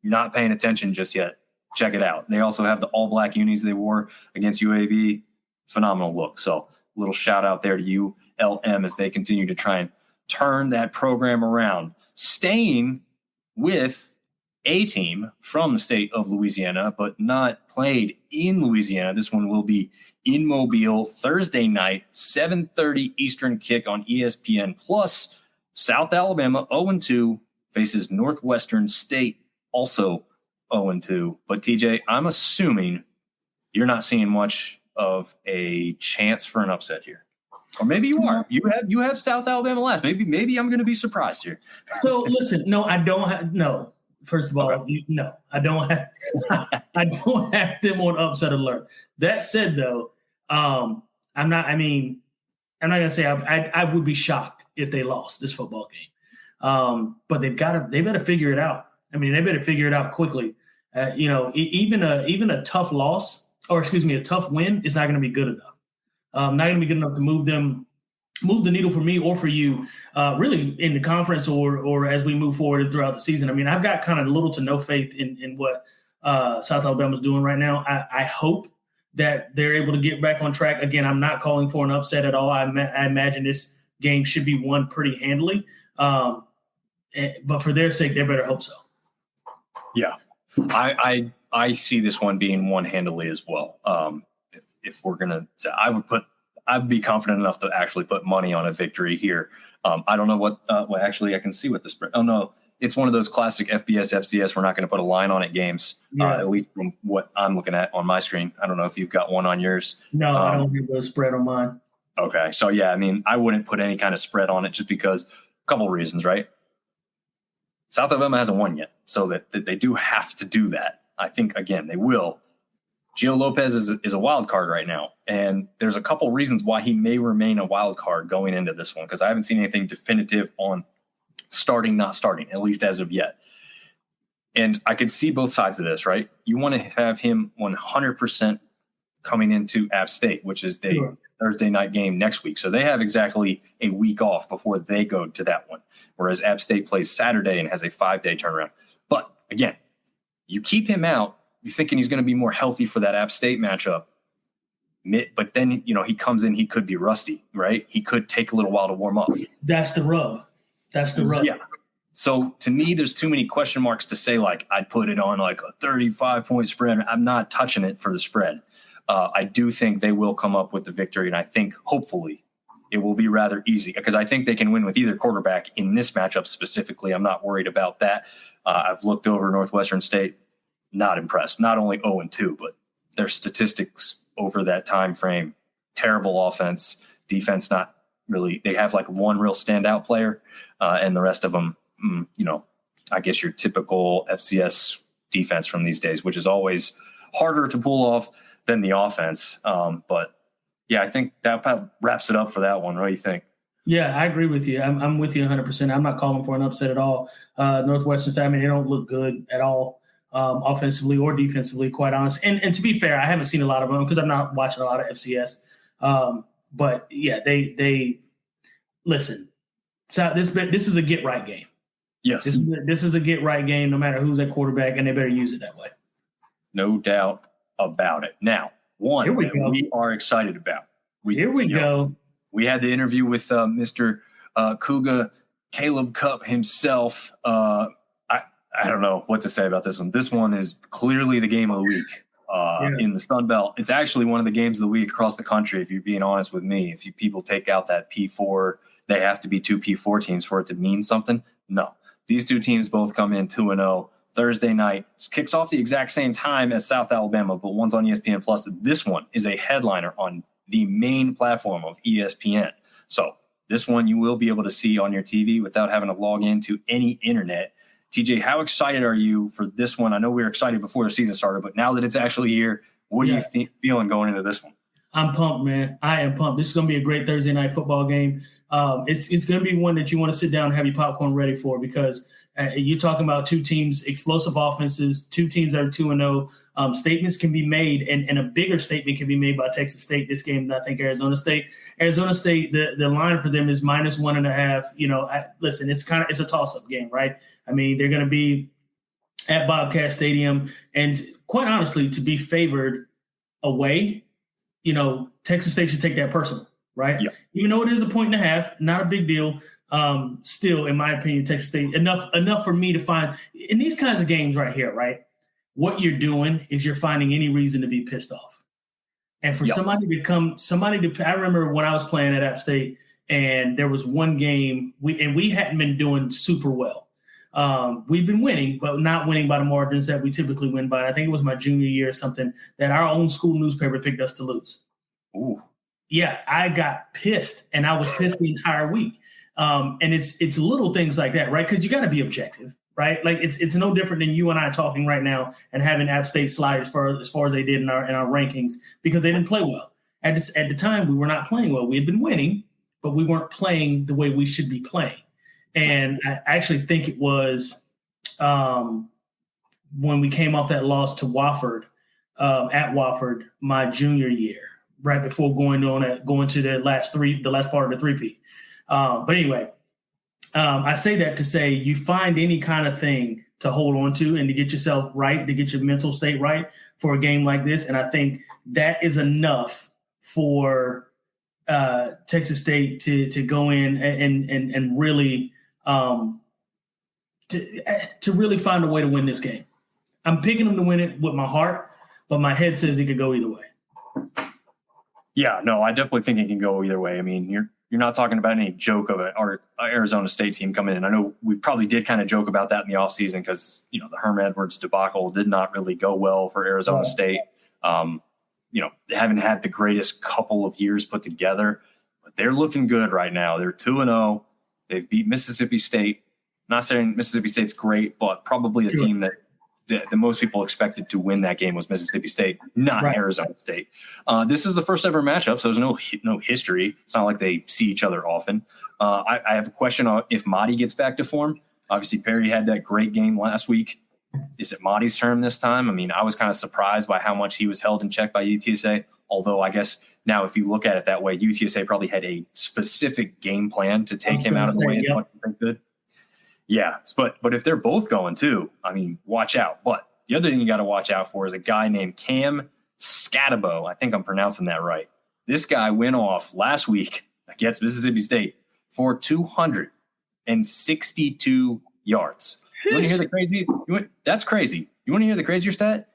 not paying attention just yet, check it out. They also have the all black unis they wore against UAB. Phenomenal look. So a little shout out there to ULM as they continue to try and turn that program around. Staying with a team from the state of Louisiana, but not played in Louisiana. This one will be in Mobile Thursday night, 7:30 Eastern kick on ESPN Plus. South Alabama 0-2 faces Northwestern State, also 0-2. But TJ, I'm assuming you're not seeing much of a chance for an upset here. Or maybe you are. You have South Alabama last. Maybe I'm going to be surprised here. So listen, no, I don't have no. First of all, Okay. No, I don't have I don't have them on upset alert. That said, though, I'm not gonna say I would be shocked if they lost this football game. But they better figure it out. I mean, they better figure it out quickly. Even a tough loss, or a tough win is not going to be good enough. Not going to be good enough to move the needle for me or for you, really in the conference or as we move forward throughout the season. I mean, I've got kind of little to no faith in what South Alabama's doing right now. I hope that they're able to get back on track. Again, I'm not calling for an upset at all. I imagine this game should be won pretty handily. But for their sake, they better hope so. Yeah, I see this one being won handily as well. If we're gonna, I'd be confident enough to actually put money on a victory here. I don't know what. Well, actually, I can see what the spread. Oh no, it's one of those classic FBS FCS. We're not going to put a line on it games. At least from what I'm looking at on my screen. I don't know if you've got one on yours. No, I don't have a spread on mine. Okay, so yeah, I mean, I wouldn't put any kind of spread on it just because a couple of reasons, right? South Alabama hasn't won yet, so that they do have to do that. I think, again, they will. Gio Lopez is a wild card right now, and there's a couple reasons why he may remain a wild card going into this one because I haven't seen anything definitive on starting, not starting, at least as of yet. And I could see both sides of this, right? You want to have him 100% coming into App State, which is the Thursday night game next week. So they have exactly a week off before they go to that one, whereas App State plays Saturday and has a 5-day turnaround. But, again, you keep him out, you're thinking he's going to be more healthy for that App State matchup. But then, he comes in, he could be rusty, right? He could take a little while to warm up. That's the rub. Yeah. So to me, there's too many question marks to say, like, I'd put it on like a 35-point spread. I'm not touching it for the spread. I do think they will come up with the victory, and I think hopefully it will be rather easy because I think they can win with either quarterback in this matchup specifically. I'm not worried about that. I've looked over Northwestern State. Not impressed. Not only 0-2, but their statistics over that time frame, terrible offense, defense not really. They have like one real standout player, and the rest of them, I guess your typical FCS defense from these days, which is always harder to pull off than the offense. But yeah, I think that about wraps it up for that one. What do you think? Yeah, I agree with you. I'm with you 100%. I'm not calling for an upset at all. Northwestern State, they don't look good at all. Offensively or defensively, quite honest. And to be fair, I haven't seen a lot of them because I'm not watching a lot of FCS. But yeah, they listen. So this is a get right game. Yes, this is a get right game. No matter who's at quarterback, and they better use it that way. No doubt about it. Now, one that we are excited about. Here we go. We had the interview with Mr. Cougar Caleb Cup himself. I don't know what to say about this one. This one is clearly the game of the week. in the Sun Belt. It's actually one of the games of the week across the country, if you're being honest with me. If people take out that P4, they have to be two P4 teams for it to mean something. No. These two teams both come in 2-0 Thursday night. It kicks off the exact same time as South Alabama, but one's on ESPN+. This one is a headliner on the main platform of ESPN. So this one you will be able to see on your TV without having to log into any internet. TJ, how excited are you for this one? I know we were excited before the season started, but now that it's actually here, what are you feeling going into this one? I'm pumped, man. I am pumped. This is going to be a great Thursday night football game. It's going to be one that you want to sit down and have your popcorn ready for, because you're talking about two teams, explosive offenses, two teams that are 2-0. Statements can be made, and a bigger statement can be made by Texas State this game than I think Arizona State. Arizona State, the line for them is -1.5. Listen, it's a toss-up game, right? I mean, they're going to be at Bobcat Stadium, and quite honestly, to be favored away, Texas State should take that personal, right? Yeah. Even though it is 1.5, not a big deal. Still, in my opinion, Texas State enough for me to find in these kinds of games right here, right? What you're doing is you're finding any reason to be pissed off. And for somebody to I remember when I was playing at App State, and there was one game we hadn't been doing super well. We've been winning, but not winning by the margins that we typically win by. I think it was my junior year or something that our own school newspaper picked us to lose. Ooh. Yeah, I got pissed, and I was pissed the entire week. And it's little things like that, right? Because you got to be objective, right? Like it's no different than you and I talking right now and having App State slide as far as they did in our rankings, because they didn't play well. At the time, we were not playing well. We had been winning, but we weren't playing the way we should be playing. And I actually think it was when we came off that loss to Wofford, at Wofford, my junior year, right before going to the last part of the three-peat. But anyway, I say that to say you find any kind of thing to hold on to and to get yourself right, to get your mental state right for a game like this. And I think that is enough for Texas State to go in and really to really find a way to win this game. I'm picking them to win it with my heart, but my head says it could go either way. Yeah, no, I definitely think it can go either way. I mean, you're not talking about any joke of our Arizona State team coming in. I know we probably did kind of joke about that in the offseason because, the Herm Edwards debacle did not really go well for Arizona State. They haven't had the greatest couple of years put together, but they're looking good right now. They're 2-0. They've beat Mississippi State. Not saying Mississippi State's great, but probably the team that the most people expected to win that game was Mississippi State, not Arizona State. This is the first ever matchup, so there's no history. It's not like they see each other often. I have a question on if Mahdi gets back to form. Obviously, Perry had that great game last week. Is it Mahdi's turn this time? I mean, I was kind of surprised by how much he was held in check by UTSA, although I guess now if you look at it that way, UTSA probably had a specific game plan to take him out of the way as much as they could. Yeah, but if they're both going too, I mean, watch out. But the other thing you got to watch out for is a guy named Cam Scatabo. I think I'm pronouncing that right. This guy went off last week against Mississippi State for 262 yards. You want to hear the crazy? That's crazy. You want to hear the crazier stat?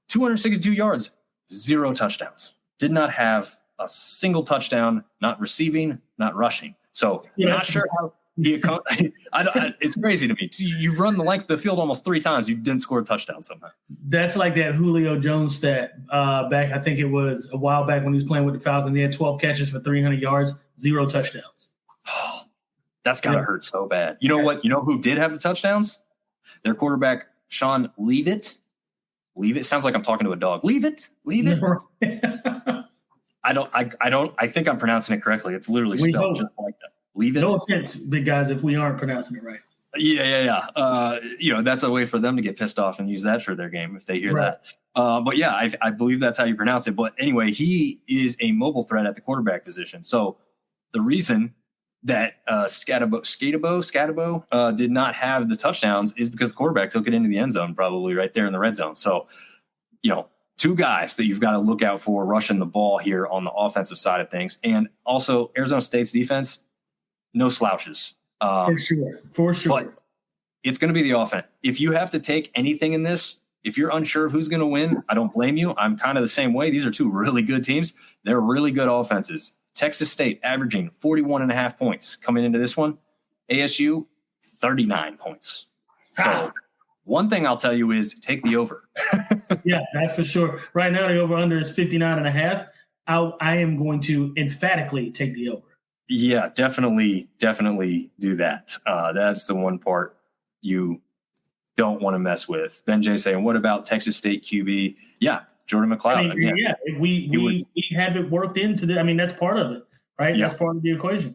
262 yards, 0 touchdowns. Did not have a single touchdown, not receiving, not rushing. So not sure how. It's crazy to me. You run the length of the field almost 3 times. You didn't score a touchdown somehow. That's like that Julio Jones stat back. I think it was a while back when he was playing with the Falcons. He had 12 catches for 300 yards, 0 touchdowns. Oh, that's gotta hurt so bad. You know what? You know who did have the touchdowns? Their quarterback, Sean Leavitt. Leavitt sounds like I'm talking to a dog. Leavitt. I think I'm pronouncing it correctly. It's literally spelled just like that. Leave it. No offense, big guys, if we aren't pronouncing it right. Yeah. That's a way for them to get pissed off and use that for their game if they hear that. But yeah, I believe that's how you pronounce it. But anyway, he is a mobile threat at the quarterback position. So the reason that Scatabo did not have the touchdowns is because the quarterback took it into the end zone, probably right there in the red zone. So, 2 guys that you've got to look out for rushing the ball here on the offensive side of things. And also Arizona State's defense, no slouches. For sure. But it's going to be the offense. If you have to take anything in this, if you're unsure of who's going to win, I don't blame you. I'm kind of the same way. These are two really good teams. They're really good offenses. Texas State averaging 41.5 points coming into this one. ASU, 39 points. So one thing I'll tell you is take the over. Yeah, that's for sure. Right now, the over-under is 59.5. I am going to emphatically take the over. Yeah, definitely do that. That's the one part you don't want to mess with. Ben J saying, what about Texas State QB? Yeah, Jordan McLeod. I mean, yeah, we have it worked into the. I mean, that's part of it, right? Yep. That's part of the equation.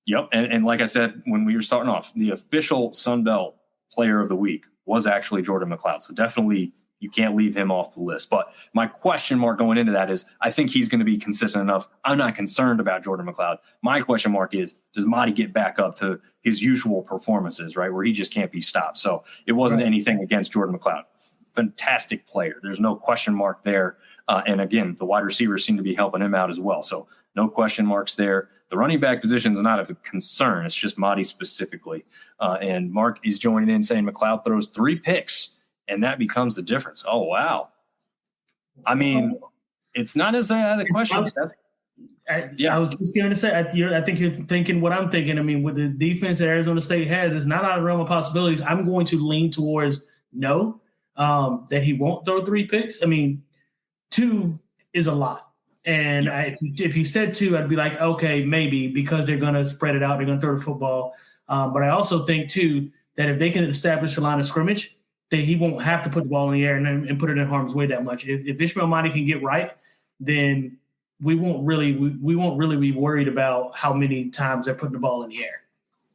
Yep, and like I said when we were starting off, the official Sun Belt Player of the Week was actually Jordan McLeod. So definitely you can't leave him off the list. But my question mark going into that is I think he's going to be consistent enough. I'm not concerned about Jordan McLeod. My question mark is, does Marty get back up to his usual performances, right, where he just can't be stopped? So it wasn't anything against Jordan McLeod. Fantastic player. There's no question mark there. And again, the wide receivers seem to be helping him out as well. So no question marks there. The running back position is not a concern. It's just Marty specifically. And Mark is joining in saying McLeod throws 3 picks, and that becomes the difference. Oh, wow. I mean, it's not as the question. I was just going to say, I think you're thinking what I'm thinking. I mean, with the defense that Arizona State has, it's not out of the realm of possibilities. I'm going to lean towards no, that he won't throw 3 picks. I mean, 2 is a lot. And if you said 2, I'd be like, okay, maybe, because they're going to spread it out. They're going to throw the football. But I also think, too, that if they can establish a line of scrimmage, then he won't have to put the ball in the air and put it in harm's way that much. If Ishmael Mahdi can get right, then we won't really be worried about how many times they're putting the ball in the air.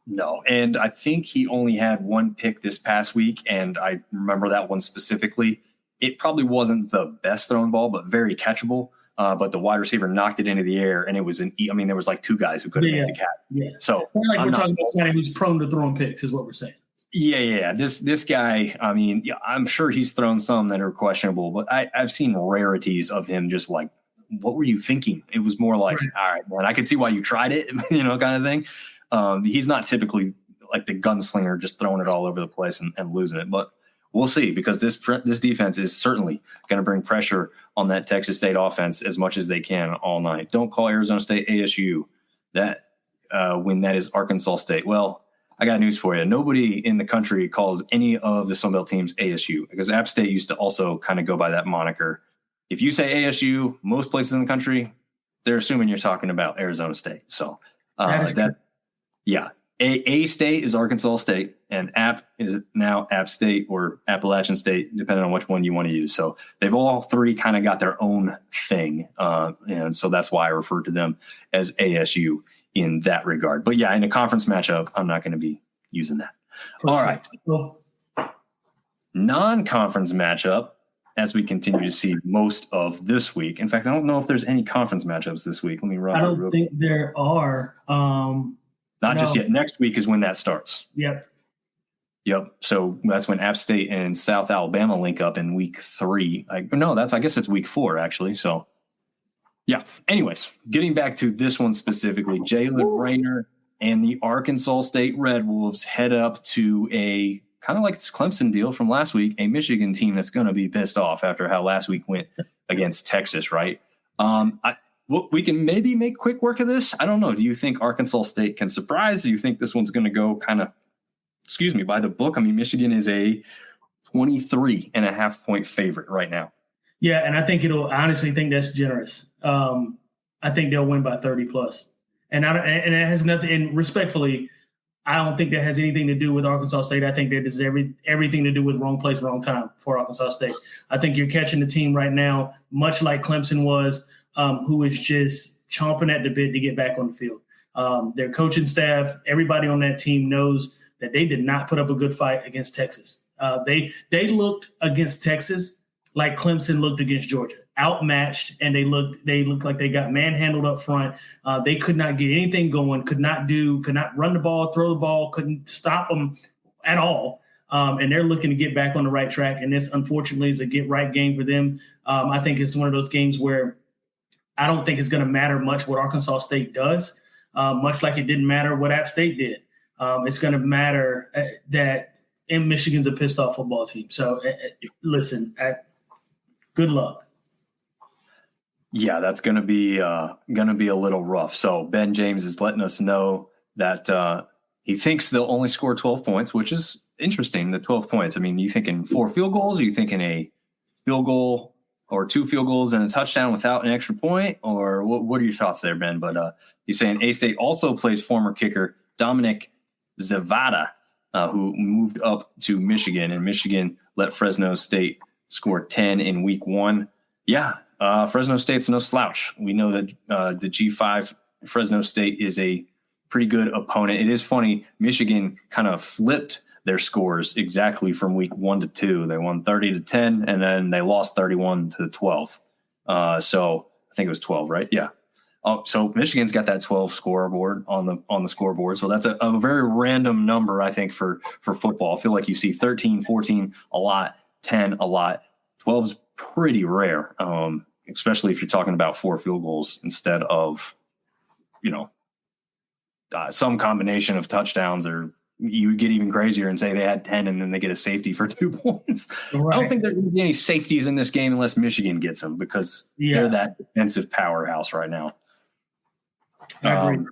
No, and I think he only had 1 pick this past week, and I remember that one specifically. It probably wasn't the best thrown ball, but very catchable. But the wide receiver knocked it into the air, and it was there was like 2 guys who couldn't make the catch. Yeah. So we're talking about somebody who's prone to throwing picks, is what we're saying. Yeah. This guy, I mean, yeah, I'm sure he's thrown some that are questionable, but I've seen rarities of him just like, what were you thinking? It was more like, all right, man, I could see why you tried it, kind of thing. He's not typically like the gunslinger just throwing it all over the place and losing it, but we'll see, because this defense is certainly going to bring pressure on that Texas State offense as much as they can all night. Don't call Arizona State ASU that when that is Arkansas State. Well, I got news for you. Nobody in the country calls any of the Sun Belt teams ASU, because App State used to also kind of go by that moniker. If you say ASU, most places in the country, they're assuming you're talking about Arizona State. So A State is Arkansas State, and App is now App State or Appalachian State, depending on which one you want to use. So they've all 3 kind of got their own thing. And so that's why I refer to them as ASU in that regard. But yeah, in a conference matchup, I'm not going to be using that. All right. Non-conference matchup, as we continue to see most of this week. In fact, I don't know if there's any conference matchups this week. Let me run. I don't think there are. Not just yet. Next week is when that starts. Yep. So that's when App State and South Alabama link up in week 3. I guess it's week 4 actually. So yeah. Anyways, getting back to this one specifically, Jalen Rayner and the Arkansas State Red Wolves head up to a kind of like this Clemson deal from last week, a Michigan team that's going to be pissed off after how last week went against Texas, right? We can maybe make quick work of this. I don't know. Do you think Arkansas State can surprise? Do you think this one's going to go kind of, by the book? I mean, Michigan is a 23.5 point favorite right now. Yeah, and I honestly think that's generous. I think they'll win by 30 plus. And it has nothing, and respectfully, I don't think that has anything to do with Arkansas State. I think that this is everything to do with wrong place, wrong time for Arkansas State. I think you're catching the team right now, much like Clemson was, who is just chomping at the bit to get back on the field. Their coaching staff, everybody on that team knows that they did not put up a good fight against Texas. They looked against Texas like Clemson looked against Georgia, outmatched, and they looked like they got manhandled up front. They could not get anything going, could not run the ball, throw the ball, couldn't stop them at all. And they're looking to get back on the right track. And this, unfortunately, is a get right game for them. I think it's one of those games where I don't think it's going to matter much what Arkansas State does, much like it didn't matter what App State did. It's going to matter that and Michigan's a pissed off football team. So listen, good luck. Yeah, that's going to be a little rough. So Ben James is letting us know that he thinks they'll only score 12 points, which is interesting. The 12 points. I mean, you thinking 4 field goals? Are you thinking a field goal or 2 field goals and a touchdown without an extra point? Or what are your thoughts there, Ben? But he's saying A-State also plays former kicker Dominic Zavada, who moved up to Michigan, and Michigan let Fresno State score 10 in week 1. Yeah. Fresno State's no slouch. We know that the G5 Fresno State is a pretty good opponent. It is funny. Michigan kind of flipped their scores exactly from week 1 to 2. They won 30-10, and then they lost 31-12. So I think it was 12, right? Yeah. Oh, so Michigan's got that 12 scoreboard on the scoreboard. So that's a very random number, I think, for football. I feel like you see 13, 14 a lot, 10 a lot. 12 is pretty rare, especially if you're talking about 4 field goals instead of, some combination of touchdowns, or you would get even crazier and say they had 10 and then they get a safety for 2 points. Right. I don't think there's going to be any safeties in this game unless Michigan gets them, because they're that defensive powerhouse right now. I agree.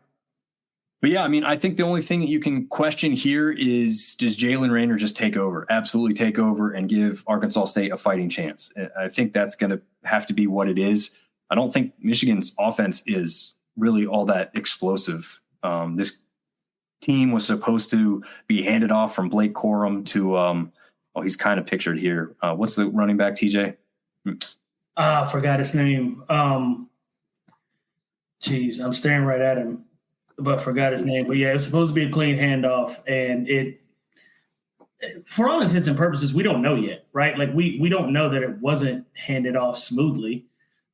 But yeah, I mean, I think the only thing that you can question here is, does Jalen Raynor just take over, absolutely take over, and give Arkansas State a fighting chance? I think that's going to have to be what it is. I don't think Michigan's offense is really all that explosive. This team was supposed to be handed off from Blake Corum to, he's kind of pictured here. What's the running back, TJ? I forgot his name. I'm staring right at him, but forgot his name. But yeah, it's supposed to be a clean handoff, and it, for all intents and purposes, we don't know yet, right? Like we don't know that it wasn't handed off smoothly.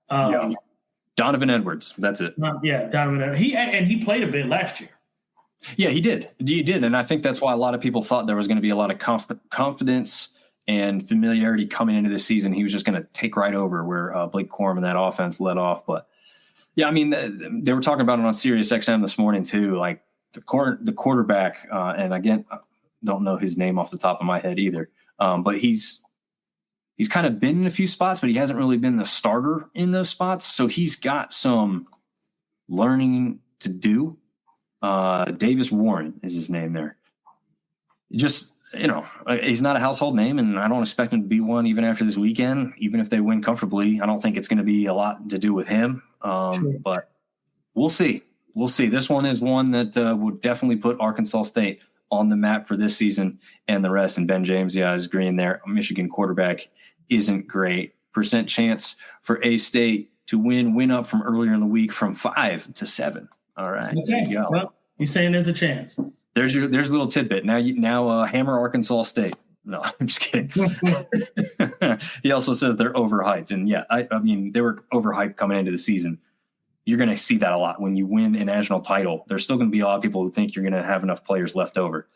Donovan Edwards, that's it. Donovan Edwards. He played a bit last year. Yeah, he did. And I think that's why a lot of people thought there was going to be a lot of confidence and familiarity coming into this season. He was just going to take right over where Blake Corum and that offense led off. But yeah, I mean, they were talking about it on Sirius XM this morning too. Like the quarterback, and again, I don't know his name off the top of my head either. But he's kind of been in a few spots, but he hasn't really been the starter in those spots. So he's got some learning to do. Davis Warren is his name there. Just, he's not a household name, and I don't expect him to be one even after this weekend. Even if they win comfortably, I don't think it's going to be a lot to do with him. Sure. But we'll see. This one is one that would definitely put Arkansas State on the map for this season and the rest. And Ben James, is agreeing there. Michigan quarterback isn't great. Percent chance for A-State to win up from earlier in the week from 5 to 7. All right. Okay. There you go. Well, you're saying there's a chance. There's a little tidbit. Now hammer Arkansas State. No, I'm just kidding. He also says they're overhyped. And yeah, I mean, they were overhyped coming into the season. You're going to see that a lot when you win a national title. There's still going to be a lot of people who think you're going to have enough players left over.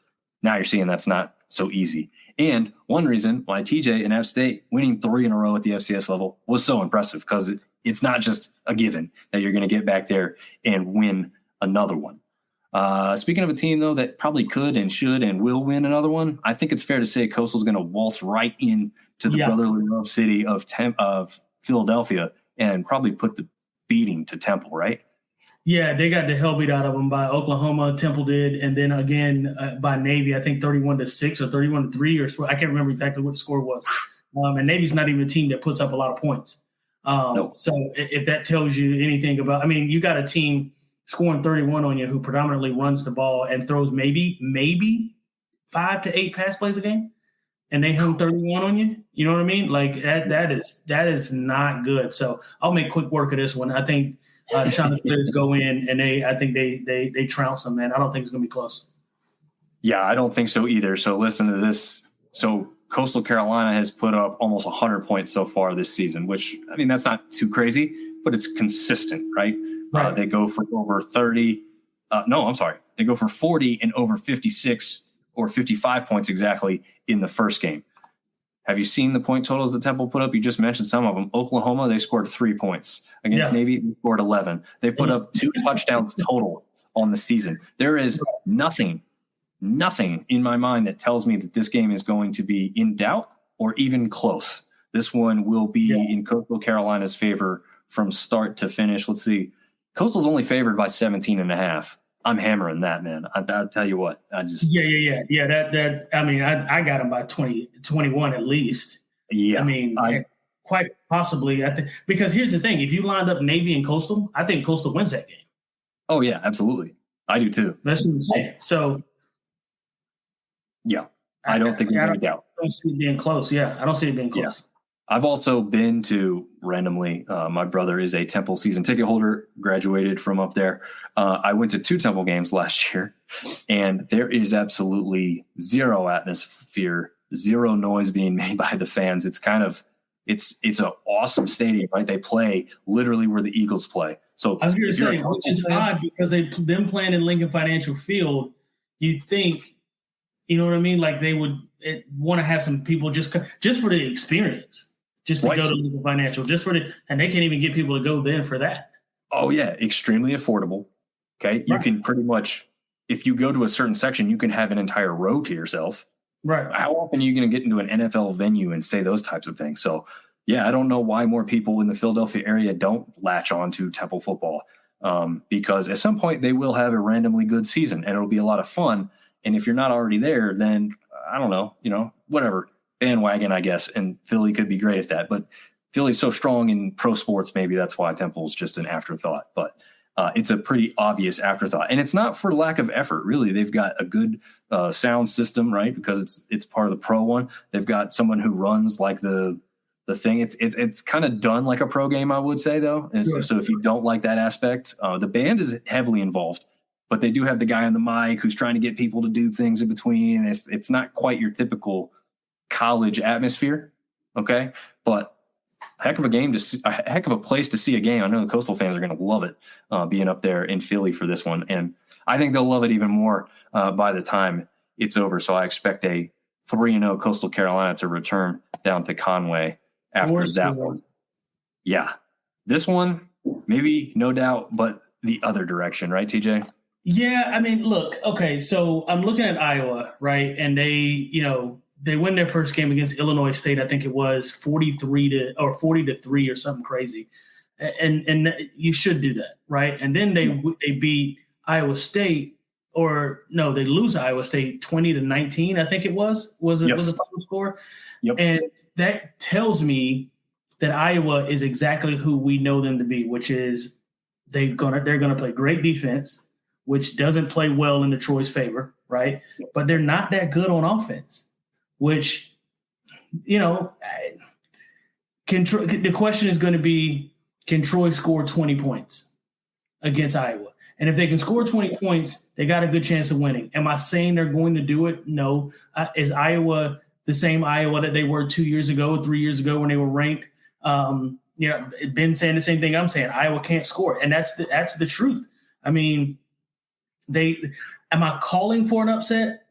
Now you're seeing that's not so easy. And one reason why TJ and App State winning 3 in a row at the FCS level was so impressive, because it's not just a given that you're going to get back there and win another one. Speaking of a team, though, that probably could and should and will win another one, I think it's fair to say Coastal's going to waltz right into the brotherly love city of Philadelphia and probably put the beating to Temple, right? Yeah, they got the hell beat out of them by Oklahoma. Temple did, and then again by Navy. I think 31-6 or 31-3, or I can't remember exactly what the score was. And Navy's not even a team that puts up a lot of points. No. So if that tells you anything about, you got a team scoring 31 on you who predominantly runs the ball and throws maybe 5 to 8 pass plays a game, and they hung 31 on you. You know what I mean? Like that is not good. So I'll make quick work of this one. I think the Chanticleers go in and I think they trounce them, man. I don't think it's going to be close. Yeah, I don't think so either. So listen to this. So Coastal Carolina has put up almost 100 points so far this season, which, that's not too crazy, but it's consistent, right? Right. They go for over 30. They go for 40 and over 56 or 55 points exactly in the first game. Have you seen the point totals that Temple put up? You just mentioned some of them. Oklahoma, they scored 3 points. Against Navy, they scored 11. They put up 2 touchdowns total on the season. There is nothing nothing in my mind that tells me that this game is going to be in doubt or even close. This one will be in Coastal Carolina's favor from start to finish. Let's see. Coastal's only favored by 17.5. I'm hammering that, man. I'll tell you what. I just That I mean, I got them by 21 at least. Yeah. I mean, quite possibly. I think because here's the thing: if you lined up Navy and Coastal, I think Coastal wins that game. Oh yeah, absolutely. I do too. That's what I'm saying. So yeah, I don't think there's any doubt. I don't see it being close. Yeah, I don't see it being close. Yeah. I've also been to randomly. My brother is a Temple season ticket holder, graduated from up there. I went to 2 Temple games last year, and there is absolutely zero atmosphere, zero noise being made by the fans. It's it's an awesome stadium, right? They play literally where the Eagles play. So I was going to say, which is odd because them playing in Lincoln Financial Field, you think, you know what I mean? Like they would want to have some people just for the experience. Just to go to Lincoln Financial, and they can't even get people to go then for that. Oh yeah, extremely affordable. Okay, right. You can pretty much, if you go to a certain section, you can have an entire row to yourself. Right. How often are you going to get into an NFL venue and say those types of things? So yeah, I don't know why more people in the Philadelphia area don't latch on to Temple football, because at some point they will have a randomly good season and it'll be a lot of fun. And if you're not already there, then I don't know, whatever. Bandwagon, I guess, and Philly could be great at that. But Philly's so strong in pro sports, maybe that's why Temple's just an afterthought. But it's a pretty obvious afterthought, and it's not for lack of effort. Really, they've got a good sound system, right? Because it's part of the pro one. They've got someone who runs like the thing. It's kind of done like a pro game, I would say, though. And so if you don't like that aspect, the band is heavily involved. But they do have the guy on the mic who's trying to get people to do things in between. It's not quite your typical college atmosphere, okay, but heck of a place to see a game. I know the Coastal fans are going to love it, being up there in Philly for this one, and I think they'll love it even more by the time it's over. So I expect a 3-0 Coastal Carolina to return down to Conway after that one. Yeah, this one maybe no doubt, but the other direction, right, TJ? Yeah, I mean, look, okay, so I'm looking at Iowa, right, and they win their first game against Illinois State. I think it was 40-3 or something crazy, and you should do that, right? And then they beat Iowa State, they lose Iowa State 20-19. I think it was the final score. Yep. And that tells me that Iowa is exactly who we know them to be, which is they're gonna play great defense, which doesn't play well in Troy's favor, right? But they're not that good on offense. Which, the question is going to be, can Troy score 20 points against Iowa? And if they can score 20 points, they got a good chance of winning. Am I saying they're going to do it? No. Is Iowa the same Iowa that they were 2 years ago, 3 years ago when they were ranked? Ben saying the same thing I'm saying. Iowa can't score, and that's the truth. I mean, am I calling for an upset,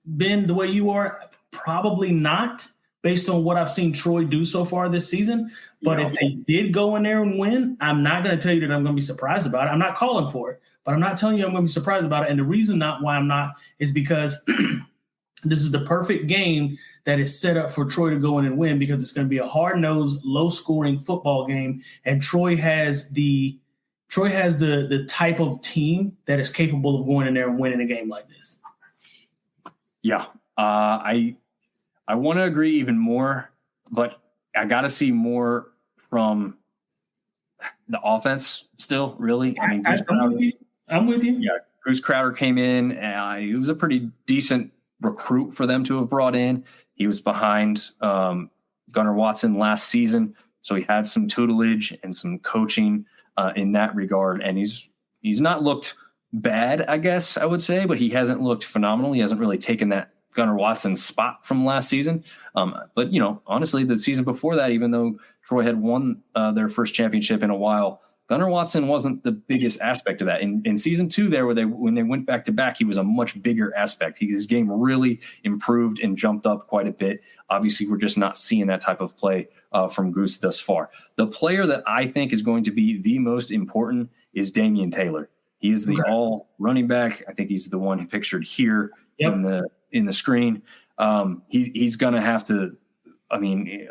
Ben, the way you are? Probably not, based on what I've seen Troy do so far this season. But if they did go in there and win, I'm not going to tell you that I'm going to be surprised about it. I'm not calling for it, but I'm not telling you I'm going to be surprised about it. And the reason why I'm not is because this is the perfect game that is set up for Troy to go in and win, because it's going to be a hard-nosed, low-scoring football game, and Troy has the type of team that is capable of going in there and winning a game like this. Yeah. I want to agree even more, but I got to see more from the offense still, really. I mean, I'm with you. Yeah, Bruce Crowder came in. He was a pretty decent recruit for them to have brought in. He was behind Gunnar Watson last season, so he had some tutelage and some coaching in that regard. And he's not looked bad, I guess I would say, but he hasn't looked phenomenal. He hasn't really taken that Gunnar Watson's spot from last season. But, honestly, the season before that, even though Troy had won their first championship in a while, Gunnar Watson wasn't the biggest aspect of that. In season 2 there, when they went back to back, he was a much bigger aspect. His game really improved and jumped up quite a bit. Obviously, we're just not seeing that type of play from Goose thus far. The player that I think is going to be the most important is Damian Taylor. He is the all running back. I think he's the one pictured here in the screen. He's going to have to. I mean,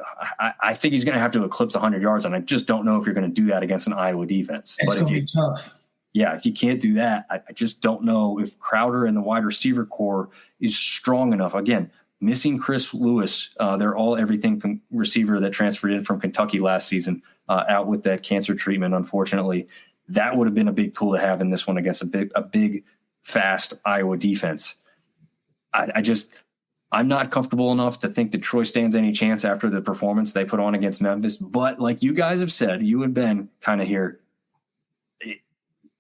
I think he's going to have to eclipse 100 yards, and I just don't know if you're going to do that against an Iowa defense. It's going to be tough. Yeah, if you can't do that, I just don't know if Crowder and the wide receiver core is strong enough. Again, missing Chris Lewis, they're all everything receiver that transferred in from Kentucky last season, out with that cancer treatment, unfortunately. That would have been a big tool to have in this one against a big, fast Iowa defense. I'm not comfortable enough to think that Troy stands any chance after the performance they put on against Memphis. But like you guys have said, you and Ben kind of here,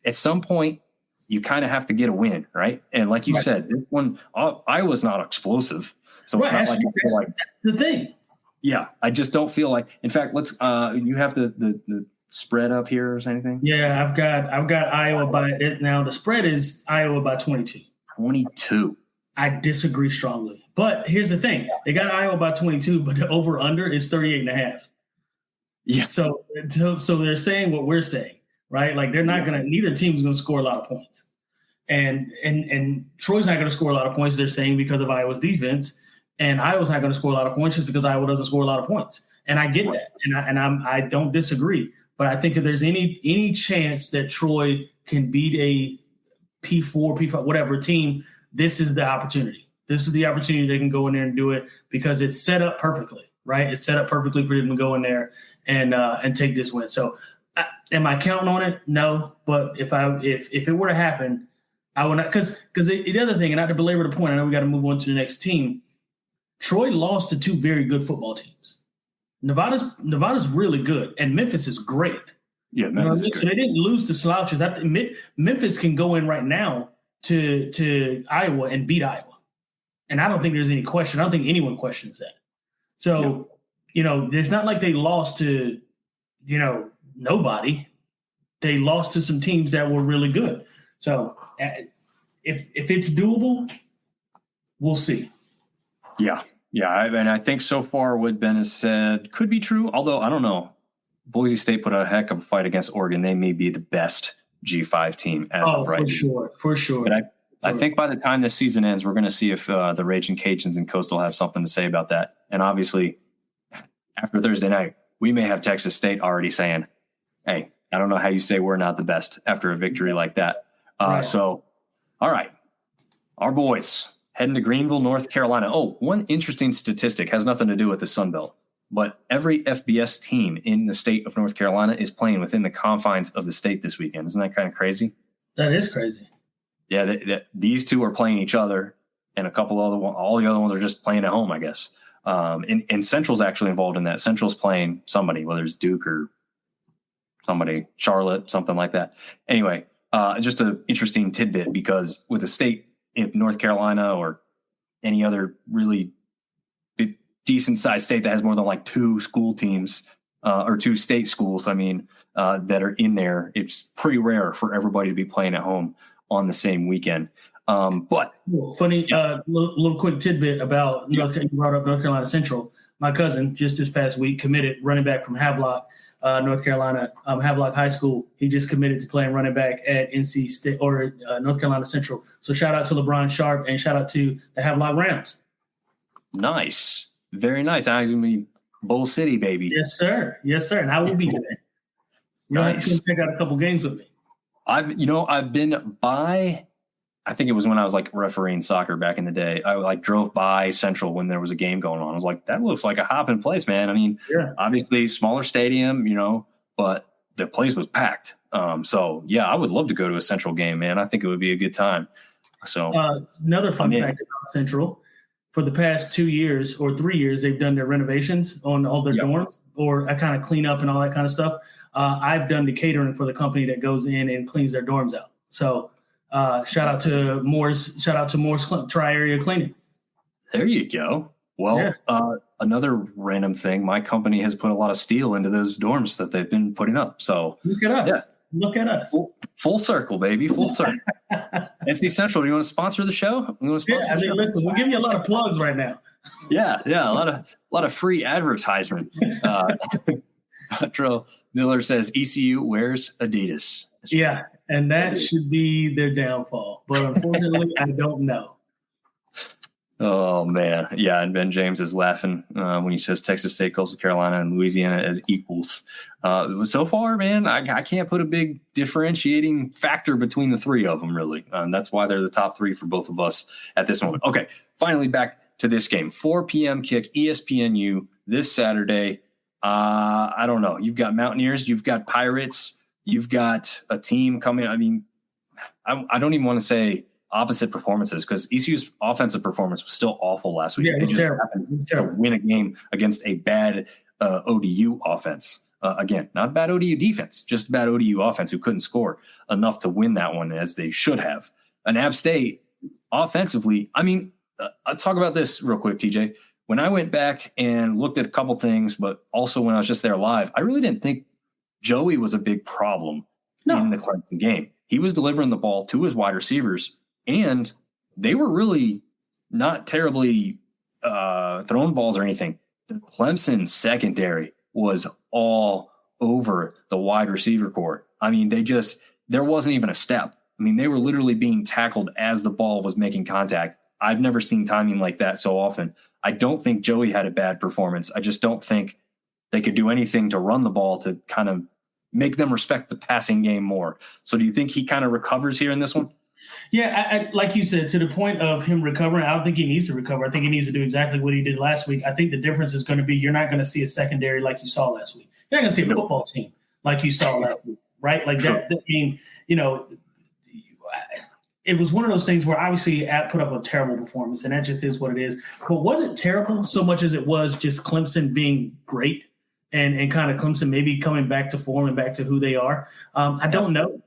at some point, you kind of have to get a win, right? And like you said, this one, Iowa's not explosive. So it's not like that's the thing. Yeah, I just don't feel like. In fact, let's. You have the spread up here or anything? Yeah, I've got Iowa by it now. The spread is Iowa by 22. 22. I disagree strongly, but here's the thing: they got Iowa by 22, but the over under is 38.5. Yeah. So they're saying what we're saying. Right, like they're not gonna. Neither team's gonna score a lot of points, and Troy's not gonna score a lot of points. They're saying because of Iowa's defense, and Iowa's not gonna score a lot of points just because Iowa doesn't score a lot of points. And I get that, and I don't disagree. But I think if there's any chance that Troy can beat a P4, P5, whatever team, this is the opportunity. This is the opportunity they can go in there and do it because it's set up perfectly. Right, it's set up perfectly for them to go in there and take this win. So. Am I counting on it? No, but if it were to happen, I would not. Because the other thing, and not to belabor the point, I know we got to move on to the next team. Troy lost to two very good football teams. Nevada's really good, and Memphis is great. Yeah, you know what I mean? So they didn't lose to slouches. Memphis can go in right now to Iowa and beat Iowa, and I don't think there's any question. I don't think anyone questions that. So there's not like they lost to nobody. They lost to some teams that were really good. So if it's doable, we'll see. Yeah. I think so far what Ben has said could be true, although I don't know. Boise State put a heck of a fight against Oregon. They may be the best G5 team as of right now. For sure. But I think by the time this season ends, we're going to see if the Raging Cajuns and Coastal have something to say about that. And obviously, after Thursday night, we may have Texas State already saying, hey, I don't know how you say we're not the best after a victory like that. So, all right, our boys heading to Greenville, North Carolina. Oh, one interesting statistic has nothing to do with the Sun Belt, but every FBS team in the state of North Carolina is playing within the confines of the state this weekend. Isn't that kind of crazy? That is crazy. Yeah, these two are playing each other, and all the other ones are just playing at home, I guess. And Central's actually involved in that. Central's playing somebody, whether it's Duke or somebody, Charlotte, something like that. Anyway, just an interesting tidbit because with a state in North Carolina or any other really decent sized state that has more than like two school teams or two state schools, that are in there, it's pretty rare for everybody to be playing at home on the same weekend. But funny, little quick tidbit about you brought up North Carolina Central. My cousin just this past week committed running back from Havelock, North Carolina, Havelock High School. He just committed to playing running back at NC State or North Carolina Central. So shout out to LeBron Sharp and shout out to the Havelock Rams. Nice, very nice. I was gonna be Bowl City, baby. Yes, sir. And I will be there. You'll have to come check out a couple games with me. I've been by. I think it was when I was like refereeing soccer back in the day. I drove by Central when there was a game going on. I was like, that looks like a hopping place, man. Obviously smaller stadium, but the place was packed. So yeah, I would love to go to a Central game, man. I think it would be a good time. So another fun fact about Central, for the past 2 years or 3 years, they've done their renovations on all their dorms or a kind of clean up and all that kind of stuff. I've done the catering for the company that goes in and cleans their dorms out. So shout out to Moore's Tri-Area Cleaning. There you go. Well, another random thing, my company has put a lot of steel into those dorms that they've been putting up. So look at us. Yeah. Look at us. Full circle, baby. Full circle. NC Central, do you want to sponsor the show? Listen, we're giving you a lot of plugs right now. Yeah. A lot of free advertisement. Petro Miller says ECU wears Adidas. And that should be their downfall. But unfortunately, I don't know. Oh, man. Yeah, and Ben James is laughing when he says Texas State, Coastal Carolina, and Louisiana as equals. So far, man, I can't put a big differentiating factor between the three of them, really. That's why they're the top three for both of us at this moment. Okay, finally back to this game. 4 p.m. kick, ESPNU, this Saturday. I don't know. You've got Mountaineers. You've got Pirates. You've got a team coming. I mean, I don't even want to say opposite performances because ECU's offensive performance was still awful last week. Yeah, they just happened to win a game against a bad ODU offense. Again, not bad ODU defense, just bad ODU offense who couldn't score enough to win that one as they should have. And App State offensively, I mean, I'll talk about this real quick, TJ. When I went back and looked at a couple things, but also when I was just there live, I really didn't think Joey was a big problem in the Clemson game. He was delivering the ball to his wide receivers, and they were really not terribly throwing balls or anything. The Clemson secondary was all over the wide receiver court. I mean, there wasn't even a step. I mean, they were literally being tackled as the ball was making contact. I've never seen timing like that so often. I don't think Joey had a bad performance. I just don't think they could do anything to run the ball to kind of make them respect the passing game more. So do you think he kind of recovers here in this one? Yeah, I like you said, to the point of him recovering, I don't think he needs to recover. I think he needs to do exactly what he did last week. I think the difference is going to be you're not going to see a secondary like you saw last week. You're not going to see a football team like you saw last week, right? Like that. I mean, it was one of those things where obviously App put up a terrible performance, and that just is what it is. But wasn't terrible so much as it was just Clemson being great and kind of Clemson maybe coming back to form and back to who they are. I don't know.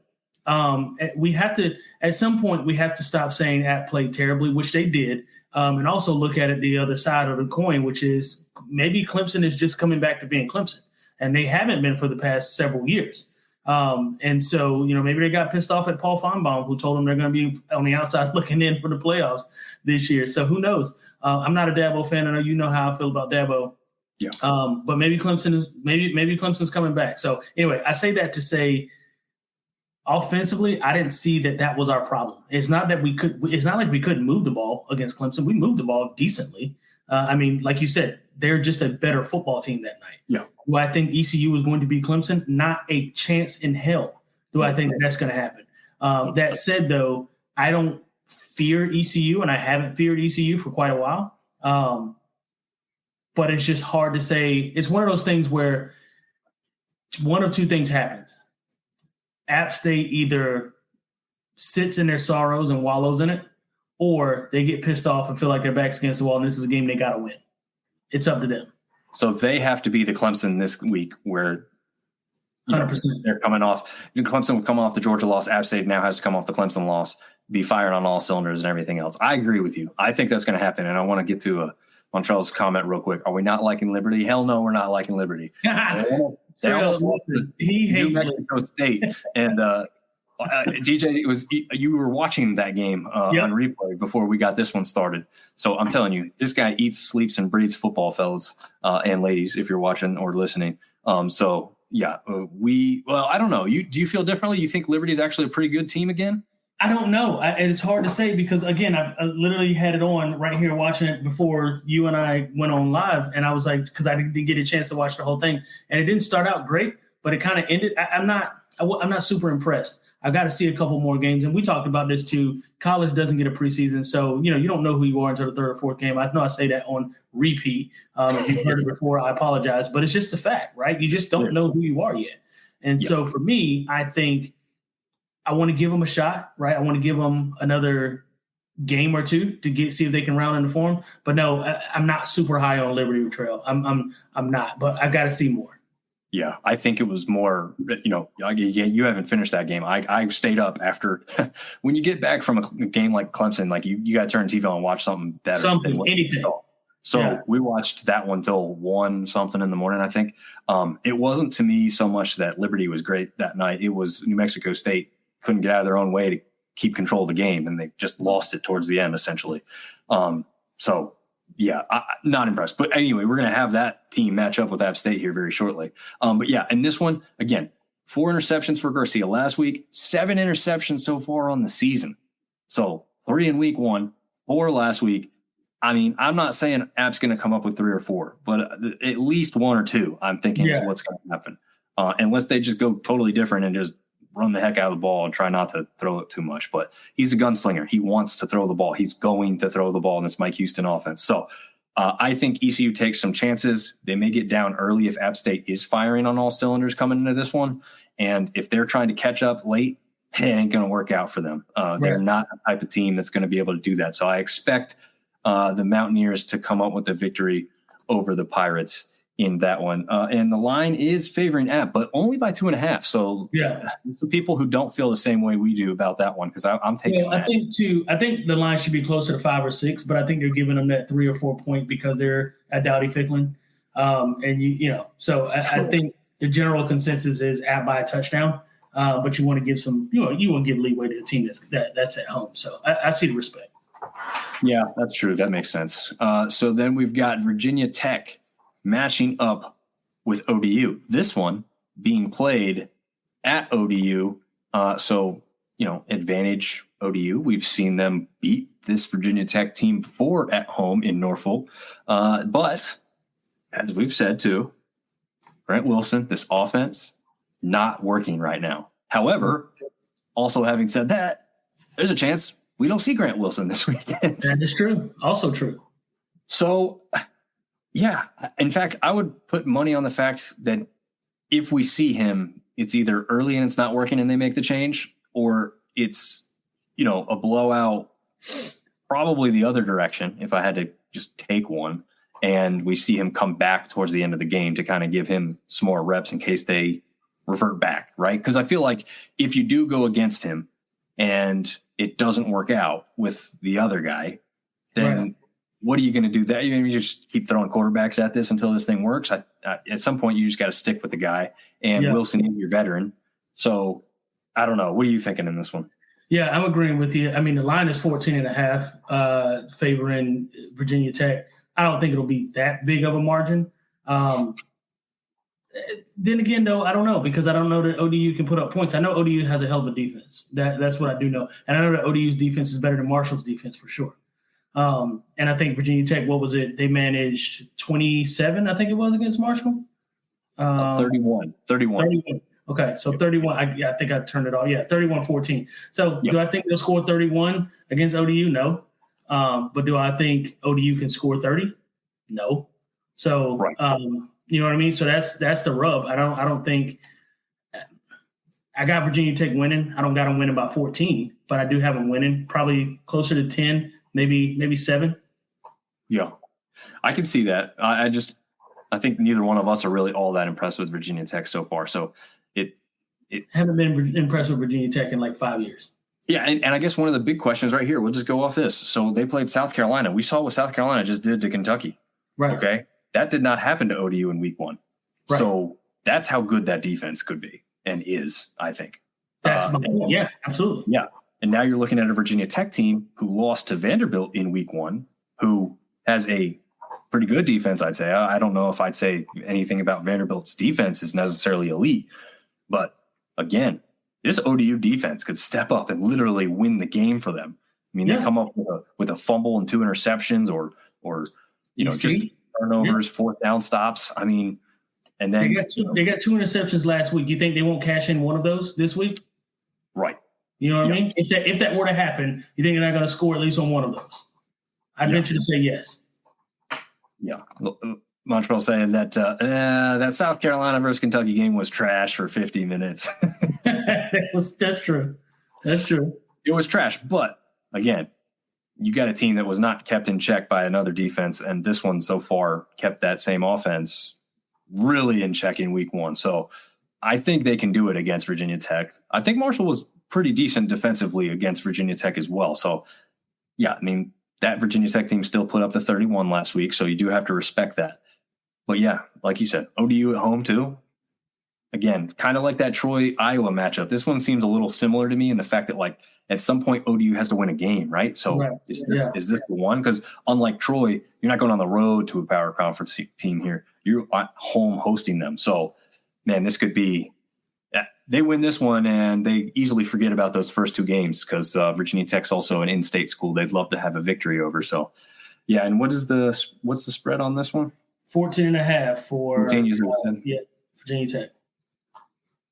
We have to, at some point, we have to stop saying App played terribly, which they did, and also look at it the other side of the coin, which is maybe Clemson is just coming back to being Clemson, and they haven't been for the past several years. And so, maybe they got pissed off at Paul Feinbaum, who told them they're going to be on the outside looking in for the playoffs this year. So who knows? I'm not a Dabo fan. I know you know how I feel about Dabo. Yeah. But maybe Clemson's coming back. So anyway, I say that to say, offensively, I didn't see that was our problem. It's not like we couldn't move the ball against Clemson. We moved the ball decently. I mean, like you said, they're just a better football team that night. Yeah. Do I think ECU was going to beat Clemson? Not a chance in hell do I think that's going to happen. That said, though, I don't fear ECU, and I haven't feared ECU for quite a while. But it's just hard to say. It's one of those things where one of two things happens. App State either sits in their sorrows and wallows in it, or they get pissed off and feel like their back's against the wall and this is a game they got to win. It's up to them. So they have to be the Clemson this week where 100%. They're coming off. Clemson would come off the Georgia loss. App State now has to come off the Clemson loss, be firing on all cylinders and everything else. I agree with you. I think that's going to happen, and I want to get to Montreal's comment real quick. Are we not liking Liberty? Hell no, we're not liking Liberty. They almost lost to New Mexico State. And DJ, you were watching that game on replay before we got this one started. So I'm telling you, this guy eats, sleeps, and breathes football, fellas and ladies, if you're watching or listening. I don't know. Do you feel differently? You think Liberty is actually a pretty good team again? I don't know. It's hard to say because, again, I literally had it on right here watching it before you and I went on live. And I was like, because I didn't get a chance to watch the whole thing. And it didn't start out great, but it kind of ended. I'm not super impressed. I've got to see a couple more games. And we talked about this too. College doesn't get a preseason. So, you don't know who you are until the third or fourth game. I know I say that on repeat. If you've heard it before, I apologize. But it's just a fact, right? You just don't know who you are yet. And so for me, I think I want to give them a shot, right? I want to give them another game or two to see if they can round into form. But no, I'm not super high on Liberty Trail. I'm not, but I've got to see more. Yeah, I think it was more, you haven't finished that game. I stayed up after. When you get back from a game like Clemson, like you got to turn TV on and watch something better. Anything. So we watched that one till 1 something in the morning, I think. It wasn't to me so much that Liberty was great that night. It was New Mexico State couldn't get out of their own way to keep control of the game, and they just lost it towards the end, essentially. I'm not impressed. But anyway, we're going to have that team match up with App State here very shortly. And this one, again, 4 interceptions for Garcia last week, 7 interceptions so far on the season. So 3 in week 1, 4 last week. I mean, I'm not saying App's going to come up with 3 or 4, but at least 1 or 2, I'm thinking is what's going to happen. Unless they just go totally different and just run the heck out of the ball and try not to throw it too much. But he's a gunslinger. He wants to throw the ball. He's going to throw the ball in this Mike Houston offense. So I think ECU takes some chances. They may get down early if App State is firing on all cylinders coming into this one. And if they're trying to catch up late, it ain't going to work out for them. They're not a type of team that's going to be able to do that. So I expect the Mountaineers to come up with a victory over the Pirates in that one. And the line is favoring App, but only by 2.5. So some people who don't feel the same way we do about that one, because I'm taking that. I think the line should be closer to 5 or 6, but I think they're giving them that 3 or 4 point because they're at Dowdy Ficklin. I think the general consensus is App by a touchdown. But you want to give some, you want to give leeway to a team that's at home. So I see the respect. Yeah, that's true. That makes sense. So then we've got Virginia Tech matching up with ODU. This one being played at ODU. Advantage ODU. We've seen them beat this Virginia Tech team before at home in Norfolk. But as we've said too, Grant Wilson, this offense, not working right now. However, also having said that, there's a chance we don't see Grant Wilson this weekend. That is true. Also true. So, yeah. In fact, I would put money on the fact that if we see him, it's either early and it's not working and they make the change, or it's, a blowout, probably the other direction if I had to just take one, and we see him come back towards the end of the game to kind of give him some more reps in case they revert back, right? Because I feel like if you do go against him and it doesn't work out with the other guy, then what are you going to do? That you just keep throwing quarterbacks at this until this thing works. At some point, you just got to stick with the guy. And Wilson is your veteran, so I don't know. What are you thinking in this one? Yeah, I'm agreeing with you. I mean, the line is 14.5 favoring Virginia Tech. I don't think it'll be that big of a margin. Then again, though, I don't know, because I don't know that ODU can put up points. I know ODU has a hell of a defense. That's what I do know. And I know that ODU's defense is better than Marshall's defense for sure. And I think Virginia Tech, what was it? They managed 27, I think it was, against Marshall. 31. Okay, so 31. I think I turned it off. Yeah, 31-14. So do I think they'll score 31 against ODU? No. But do I think ODU can score 30? No. So you know what I mean? So that's the rub. I don't think I got Virginia Tech winning. I don't got them winning by 14, but I do have them winning probably closer to 10, maybe 7. Yeah, I can see that. I think neither one of us are really all that impressed with Virginia Tech so far. So it haven't been impressed with Virginia Tech in like 5 years. Yeah, and I guess one of the big questions right here, we'll just go off this. So they played South Carolina. We saw what South Carolina just did to Kentucky. Right. Okay. That did not happen to ODU in week 1. Right. So that's how good that defense could be and is, I think. Yeah, absolutely. Yeah. And now you're looking at a Virginia Tech team who lost to Vanderbilt in week 1, who has a pretty good defense, I'd say. I don't know if I'd say anything about Vanderbilt's defense is necessarily elite. But again, this ODU defense could step up and literally win the game for them. I mean, they come up with a fumble and 2 interceptions or just turnovers, 4th down stops. I mean, and then they got 2 interceptions last week. You think they won't cash in one of those this week? Right. You know what I mean? If that were to happen, you think they're not going to score at least on one of those? I'd venture to say yes. Yeah. Montreal saying that that South Carolina versus Kentucky game was trash for 50 minutes. That's true. That's true. It was trash, but again, you got a team that was not kept in check by another defense, and this one so far kept that same offense really in check in week 1. So I think they can do it against Virginia Tech. I think Marshall was pretty decent defensively against Virginia Tech as well. So yeah, I mean, that Virginia Tech team still put up the 31 last week, so you do have to respect that. But yeah, like you said, ODU at home too. Again, kind of like that Troy-Iowa matchup. This one seems a little similar to me in the fact that, like, at some point ODU has to win a game, right? So is this the one? Because unlike Troy, you're not going on the road to a power conference team here. You're at home hosting them. So, man, this could be they win this one and they easily forget about those first 2 games because Virginia Tech's also an in-state school they'd love to have a victory over. So, Yeah, and what's the spread on this one? 14.5 for Virginia Tech.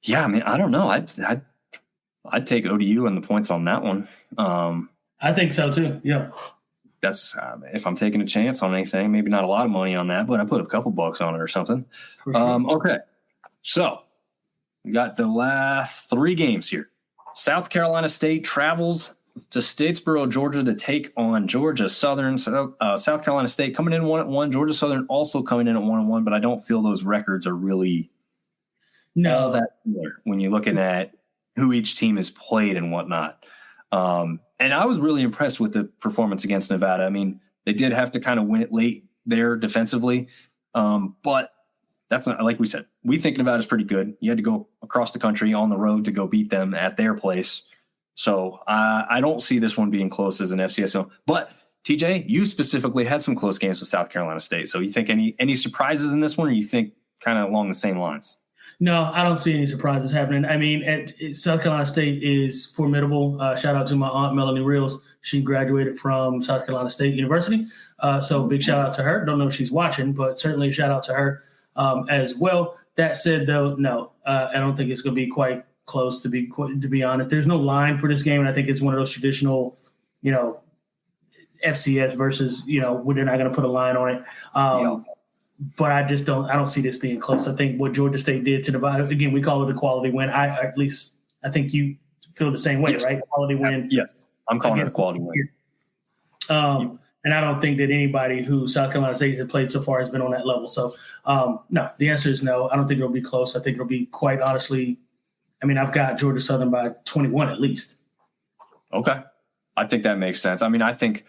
Yeah, I mean, I don't know. I'd take ODU and the points on that one. I think so too. Yeah. That's if I'm taking a chance on anything, maybe not a lot of money on that, but I put a couple bucks on it or something. For sure. Okay, so we got the last 3 games here. South Carolina State travels to Statesboro, Georgia, to take on Georgia Southern. South Carolina State coming in 1-1. Georgia Southern also coming in at 1-1, but I don't feel those records are really all that similar when you're looking at who each team has played and whatnot. And I was really impressed with the performance against Nevada. I mean, they did have to kind of win it late there defensively. But that's not, like we said, we think Nevada's pretty good. You had to go across the country on the road to go beat them at their place. So I don't see this one being close as an FCS. But TJ, you specifically had some close games with South Carolina State. So you think any surprises in this one, or you think kind of along the same lines? No, I don't see any surprises happening. I mean, South Carolina State is formidable. Shout out to my aunt, Melanie Reels. She graduated from South Carolina State University. So big shout out to her. Don't know if she's watching, but certainly a shout out to her as well. That said, though, no, I don't think it's going to be quite close, to be honest. There's no line for this game, and I think it's one of those traditional, FCS versus, where they're not going to put a line on it. But I don't see this being close. I think what Georgia State did to Nevada, again, we call it a quality win. I think you feel the same way, yes. Right? Quality win. Yes, I'm calling it a quality win. And I don't think that anybody who South Carolina State has played so far has been on that level. So, no, the answer is no. I don't think it'll be close. I think it'll be quite honestly, I mean, I've got Georgia Southern by 21 at least. Okay. I think that makes sense. I mean, I think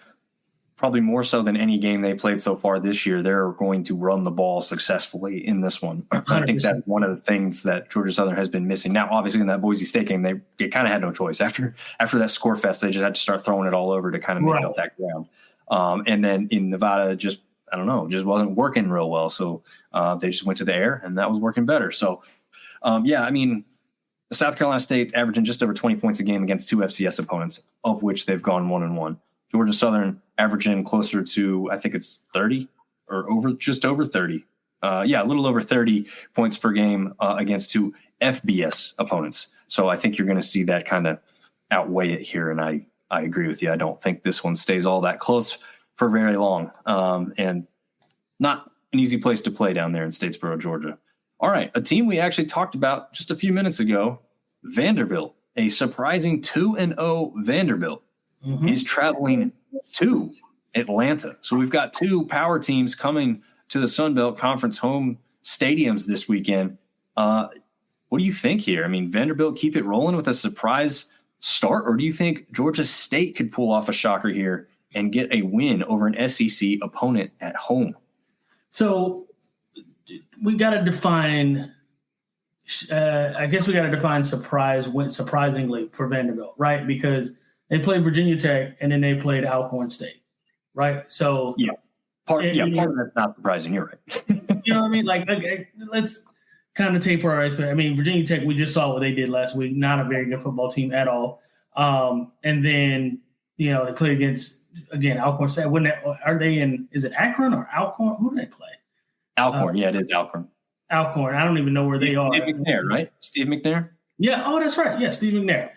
probably more so than any game they played so far this year, they're going to run the ball successfully in this one. 100%. I think that's one of the things that Georgia Southern has been missing. Now, obviously, in that Boise State game, they kind of had no choice. After that score fest, they just had to start throwing it all over to kind of make up that ground. And then in Nevada, just wasn't working real well. So they just went to the air, and that was working better. So, I mean, South Carolina State's averaging just over 20 points a game against 2 FCS opponents, of which they've gone 1-1. Georgia Southern averaging closer to, I think it's 30 or just over 30. A little over 30 points per game against 2 FBS opponents. So I think you're going to see that kind of outweigh it here. And I agree with you. I don't think this one stays all that close for very long. And not an easy place to play down there in Statesboro, Georgia. All right. A team we actually talked about just a few minutes ago, Vanderbilt, a surprising 2-0 Vanderbilt. Mm-hmm. Is traveling to Atlanta. So we've got 2 power teams coming to the Sun Belt Conference home stadiums this weekend. What do you think here? I mean, Vanderbilt keep it rolling with a surprise start, or do you think Georgia State could pull off a shocker here and get a win over an SEC opponent at home? So we got to define surprisingly for Vanderbilt, right? Because they played Virginia Tech, and then they played Alcorn State, right? So part of that's not surprising. You're right. You know what I mean? Like, okay, let's kind of taper our expectations. I mean, Virginia Tech, we just saw what they did last week. Not a very good football team at all. And then they played against Alcorn State. Are they in? Is it Akron or Alcorn? Who do they play? Alcorn. It is Alcorn. Alcorn. I don't even know where they are. Steve McNair, right? Steve McNair. Yeah. Oh, that's right. Yeah, Steve McNair.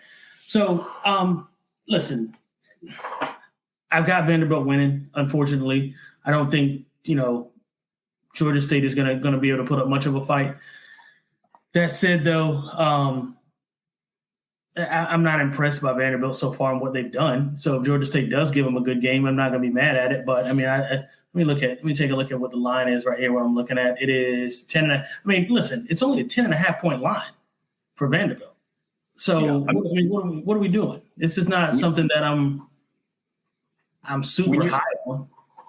So. Listen, I've got Vanderbilt winning. Unfortunately, I don't think Georgia State is gonna be able to put up much of a fight. That said, though, I'm not impressed by Vanderbilt so far and what they've done. So if Georgia State does give them a good game, I'm not gonna be mad at it. But I mean, let me take a look at what the line is right here. What I'm looking at, it is 10. I mean, listen, it's only a 10.5 point line for Vanderbilt. So what are we doing? This is not something that I'm super high on.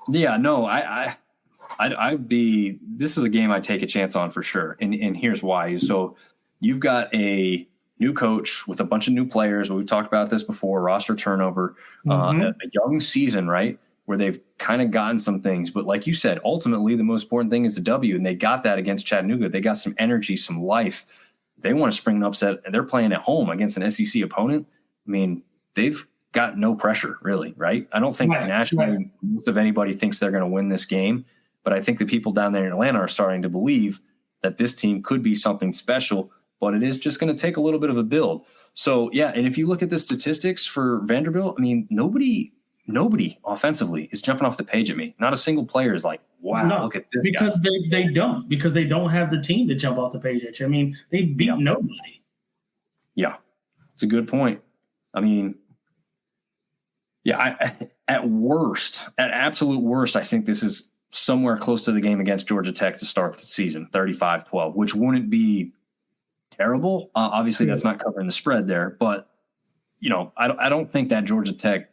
Yeah, no, I'd be. This is a game I take a chance on for sure, and here's why. So you've got a new coach with a bunch of new players. We've talked about this before. Roster turnover, a young season, right, where they've kind of gotten some things. But like you said, ultimately the most important thing is the W, and they got that against Chattanooga. They got some energy, some life. They want to spring an upset, and they're playing at home against an SEC opponent. I mean, they've got no pressure, really, right? I don't think nationally most of anybody thinks they're going to win this game, but I think the people down there in Atlanta are starting to believe that this team could be something special, but it is just going to take a little bit of a build. So, yeah, and if you look at the statistics for Vanderbilt, I mean, nobody offensively is jumping off the page at me. Not a single player is like, wow, look at this because guy. they don't have the team to jump off the page at you. I mean, they beat nobody. Yeah, it's a good point. I mean, yeah, at absolute worst, I think this is somewhere close to the game against Georgia Tech to start the season, 35-12, which wouldn't be terrible. Obviously, that's not covering the spread there, but I don't think that Georgia Tech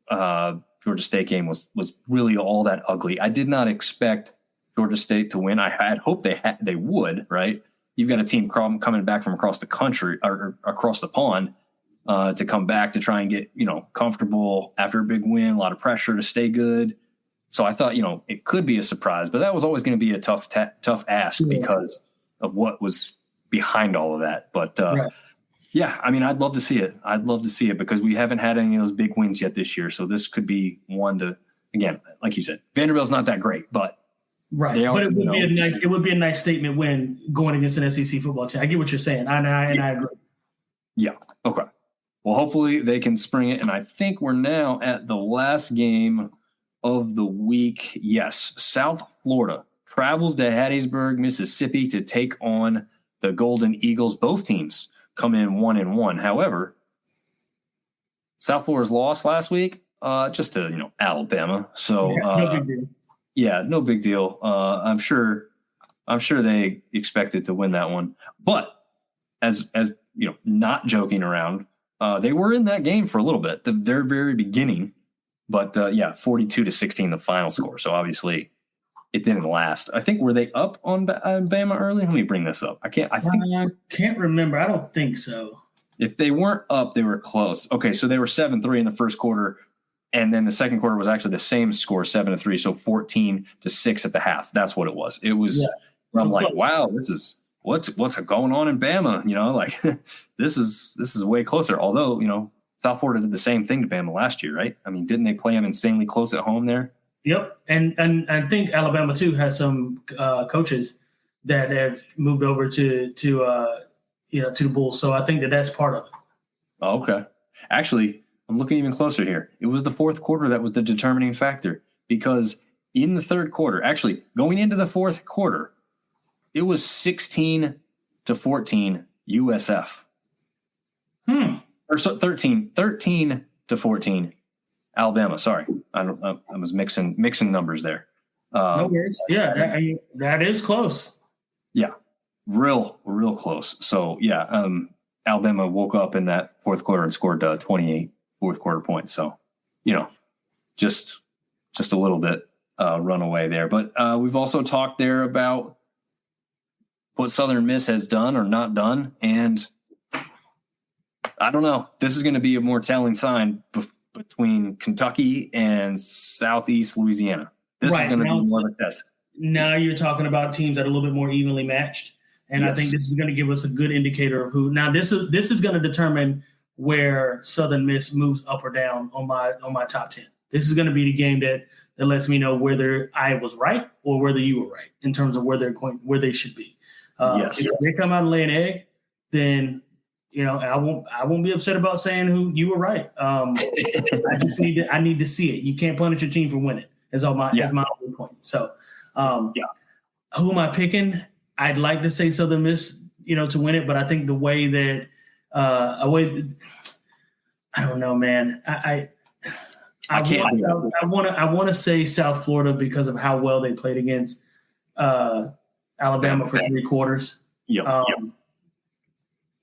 Georgia State game was really all that ugly. I did not expect Georgia State to win. I had hoped they would, right? You've got a team coming back from across the country or across the pond to come back to try and get, comfortable after a big win, a lot of pressure to stay good. So I thought, it could be a surprise, but that was always going to be a tough ask because of what was behind all of that. But yeah, I mean, I'd love to see it. I'd love to see it because we haven't had any of those big wins yet this year. So this could be one to, again, like you said, Vanderbilt's not that great, but but it would be a nice statement win going against an SEC football team. I get what you're saying, and I agree. Yeah. Okay. Well, hopefully they can spring it, and I think we're now at the last game of the week. Yes, South Florida travels to Hattiesburg, Mississippi to take on the Golden Eagles. Both teams come in 1-1. However, South Florida's lost last week just to Alabama. So no big deal. Yeah, no big deal. I'm sure they expected to win that one. But as not joking around, they were in that game for a little bit, their very beginning. But 42-16 the final score. So obviously it didn't last. I think were they up on Bama early? Let me bring this up. I can't remember. I don't think so. If they weren't up, they were close. Okay, so they were 7-3 in the first quarter, and then the second quarter was actually the same score, 7-3, so 14-6 at the half. That's what it was. It was. I'm like, wow, this is what's going on in Bama. This is way closer. Although South Florida did the same thing to Bama last year, right? I mean, didn't they play them insanely close at home there? Yep, and I think Alabama too has some coaches that have moved over to the Bulls. So I think that's part of it. Oh, okay. Actually, I'm looking even closer here. It was the fourth quarter that was the determining factor because in the third quarter, actually going into the fourth quarter, it was 16-14 USF. Or 13-14 Alabama. Sorry, I was mixing numbers there. No worries. Yeah, that is close. Yeah, real close. So yeah, Alabama woke up in that fourth quarter and scored 28 fourth quarter points. So just a little bit runaway there. But we've also talked there about what Southern Miss has done or not done, and I don't know. This is going to be a more telling sign between Kentucky and Southeast Louisiana. This is going to be more of a test. Now you're talking about teams that are a little bit more evenly matched, and I think this is going to give us a good indicator of who. Now this is going to determine where Southern Miss moves up or down on my top 10. This is going to be the game that lets me know whether I was right or whether you were right in terms of where they should be. If they come out and lay an egg, then I won't be upset about saying who you were right. I just need to see it. You can't punish your team for winning. Is my only point. So, who am I picking? I'd like to say Southern Miss, to win it, but I think the way that I don't know, man. I want to say South Florida because of how well they played against Alabama for 3 quarters.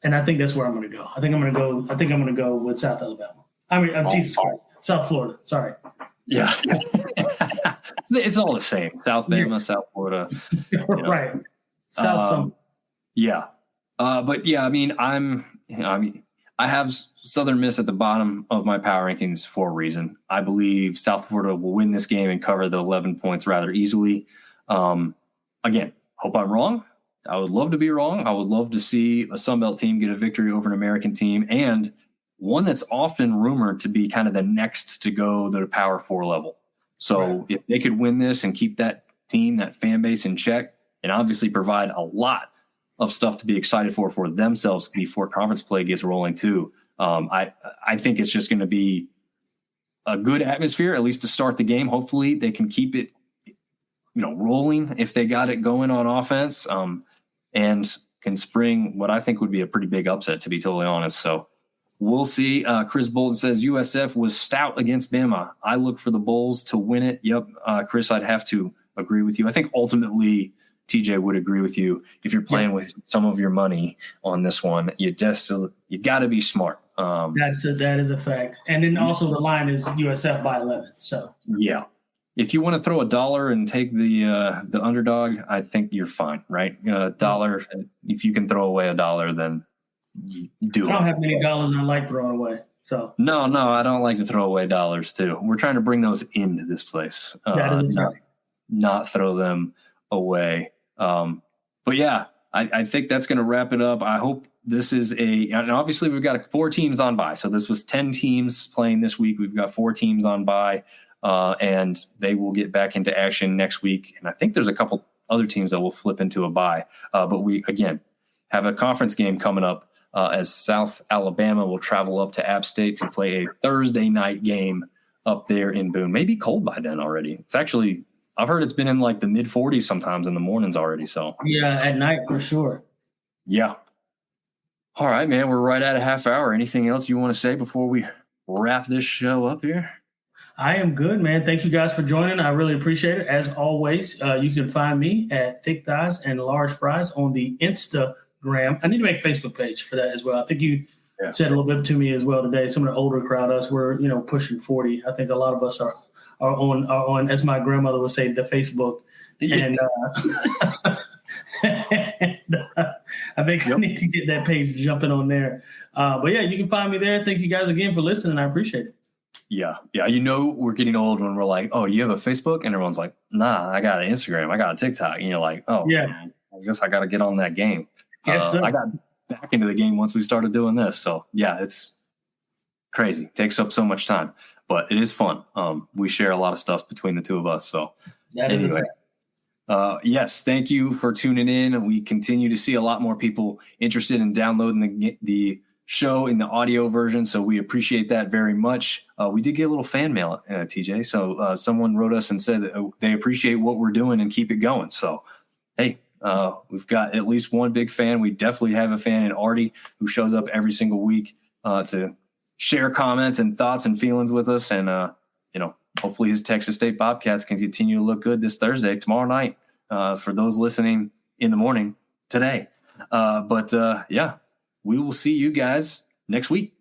And I think that's where I'm going to go. I think I'm going to go with South Alabama. I mean, Jesus Christ, South Florida. Sorry. Yeah, it's all the same. South Bama, South Florida. Right. South. Yeah. But yeah, I mean, I have Southern Miss at the bottom of my power rankings for a reason. I believe South Florida will win this game and cover the 11 points rather easily. Again, hope I'm wrong. I would love to be wrong. I would love to see a Sunbelt team get a victory over an American team and one that's often rumored to be kind of the next to go to the Power 4 level. So if they could win this and keep that team, that fan base in check, and obviously provide a lot of stuff to be excited for themselves before conference play gets rolling too. I think it's just going to be a good atmosphere, at least to start the game. Hopefully they can keep it, rolling if they got it going on offense, and can spring what I think would be a pretty big upset, to be totally honest. So we'll see. Chris Bolton says USF was stout against Bama. I look for the Bulls to win it. Yep. Chris, I'd have to agree with you. I think ultimately TJ would agree with you. If you're playing with some of your money on this one, you got to be smart. That is a fact. And then also the line is USF by 11. So yeah, if you want to throw $1 and take the underdog, I think you're fine, right? $1. If you can throw away $1, then do it. I don't have many dollars I like throwing away. So no, I don't like to throw away dollars too. We're trying to bring those into this place, not throw them away. But yeah, I think that's going to wrap it up. I hope this is and obviously we've got 4 teams on bye. So this was 10 teams playing this week. We've got 4 teams on bye, and they will get back into action next week. And I think there's a couple other teams that will flip into a bye. But we, again, have a conference game coming up as South Alabama will travel up to App State to play a Thursday night game up there in Boone. Maybe cold by then already. It's actually, I've heard it's been in like the mid 40s sometimes in the mornings already. So yeah, at night for sure. Yeah. All right, man. We're right at a half hour. Anything else you want to say before we wrap this show up here? I am good, man. Thank you guys for joining. I really appreciate it. As always, you can find me at Thick Thighs and Large Fries on the Instagram. I need to make a Facebook page for that as well. I think you said a little bit to me as well today. Some of the older crowd, us, we're pushing 40. I think a lot of us are on, as my grandmother would say, the Facebook. And I think I need to get that page jumping on there. But yeah, you can find me there. Thank you guys again for listening. I appreciate it. Yeah. We're getting old when we're like, oh, you have a Facebook? And everyone's like, nah, I got an Instagram. I got a TikTok. And you're like, oh, yeah, I guess I got to get on that game. Yes, sir. I got back into the game once we started doing this. So, yeah, it's crazy. It takes up so much time. But it is fun. We share a lot of stuff between the two of us. So, anyway. Yes, thank you for tuning in. We continue to see a lot more people interested in downloading the show in the audio version, so we appreciate that very much. We did get a little fan mail, TJ. So someone wrote us and said that they appreciate what we're doing and keep it going. So, hey, we've got at least one big fan. We definitely have a fan in Artie who shows up every single week to share comments and thoughts and feelings with us. And, hopefully his Texas State Bobcats can continue to look good this Thursday, tomorrow night, for those listening in the morning today. But we will see you guys next week.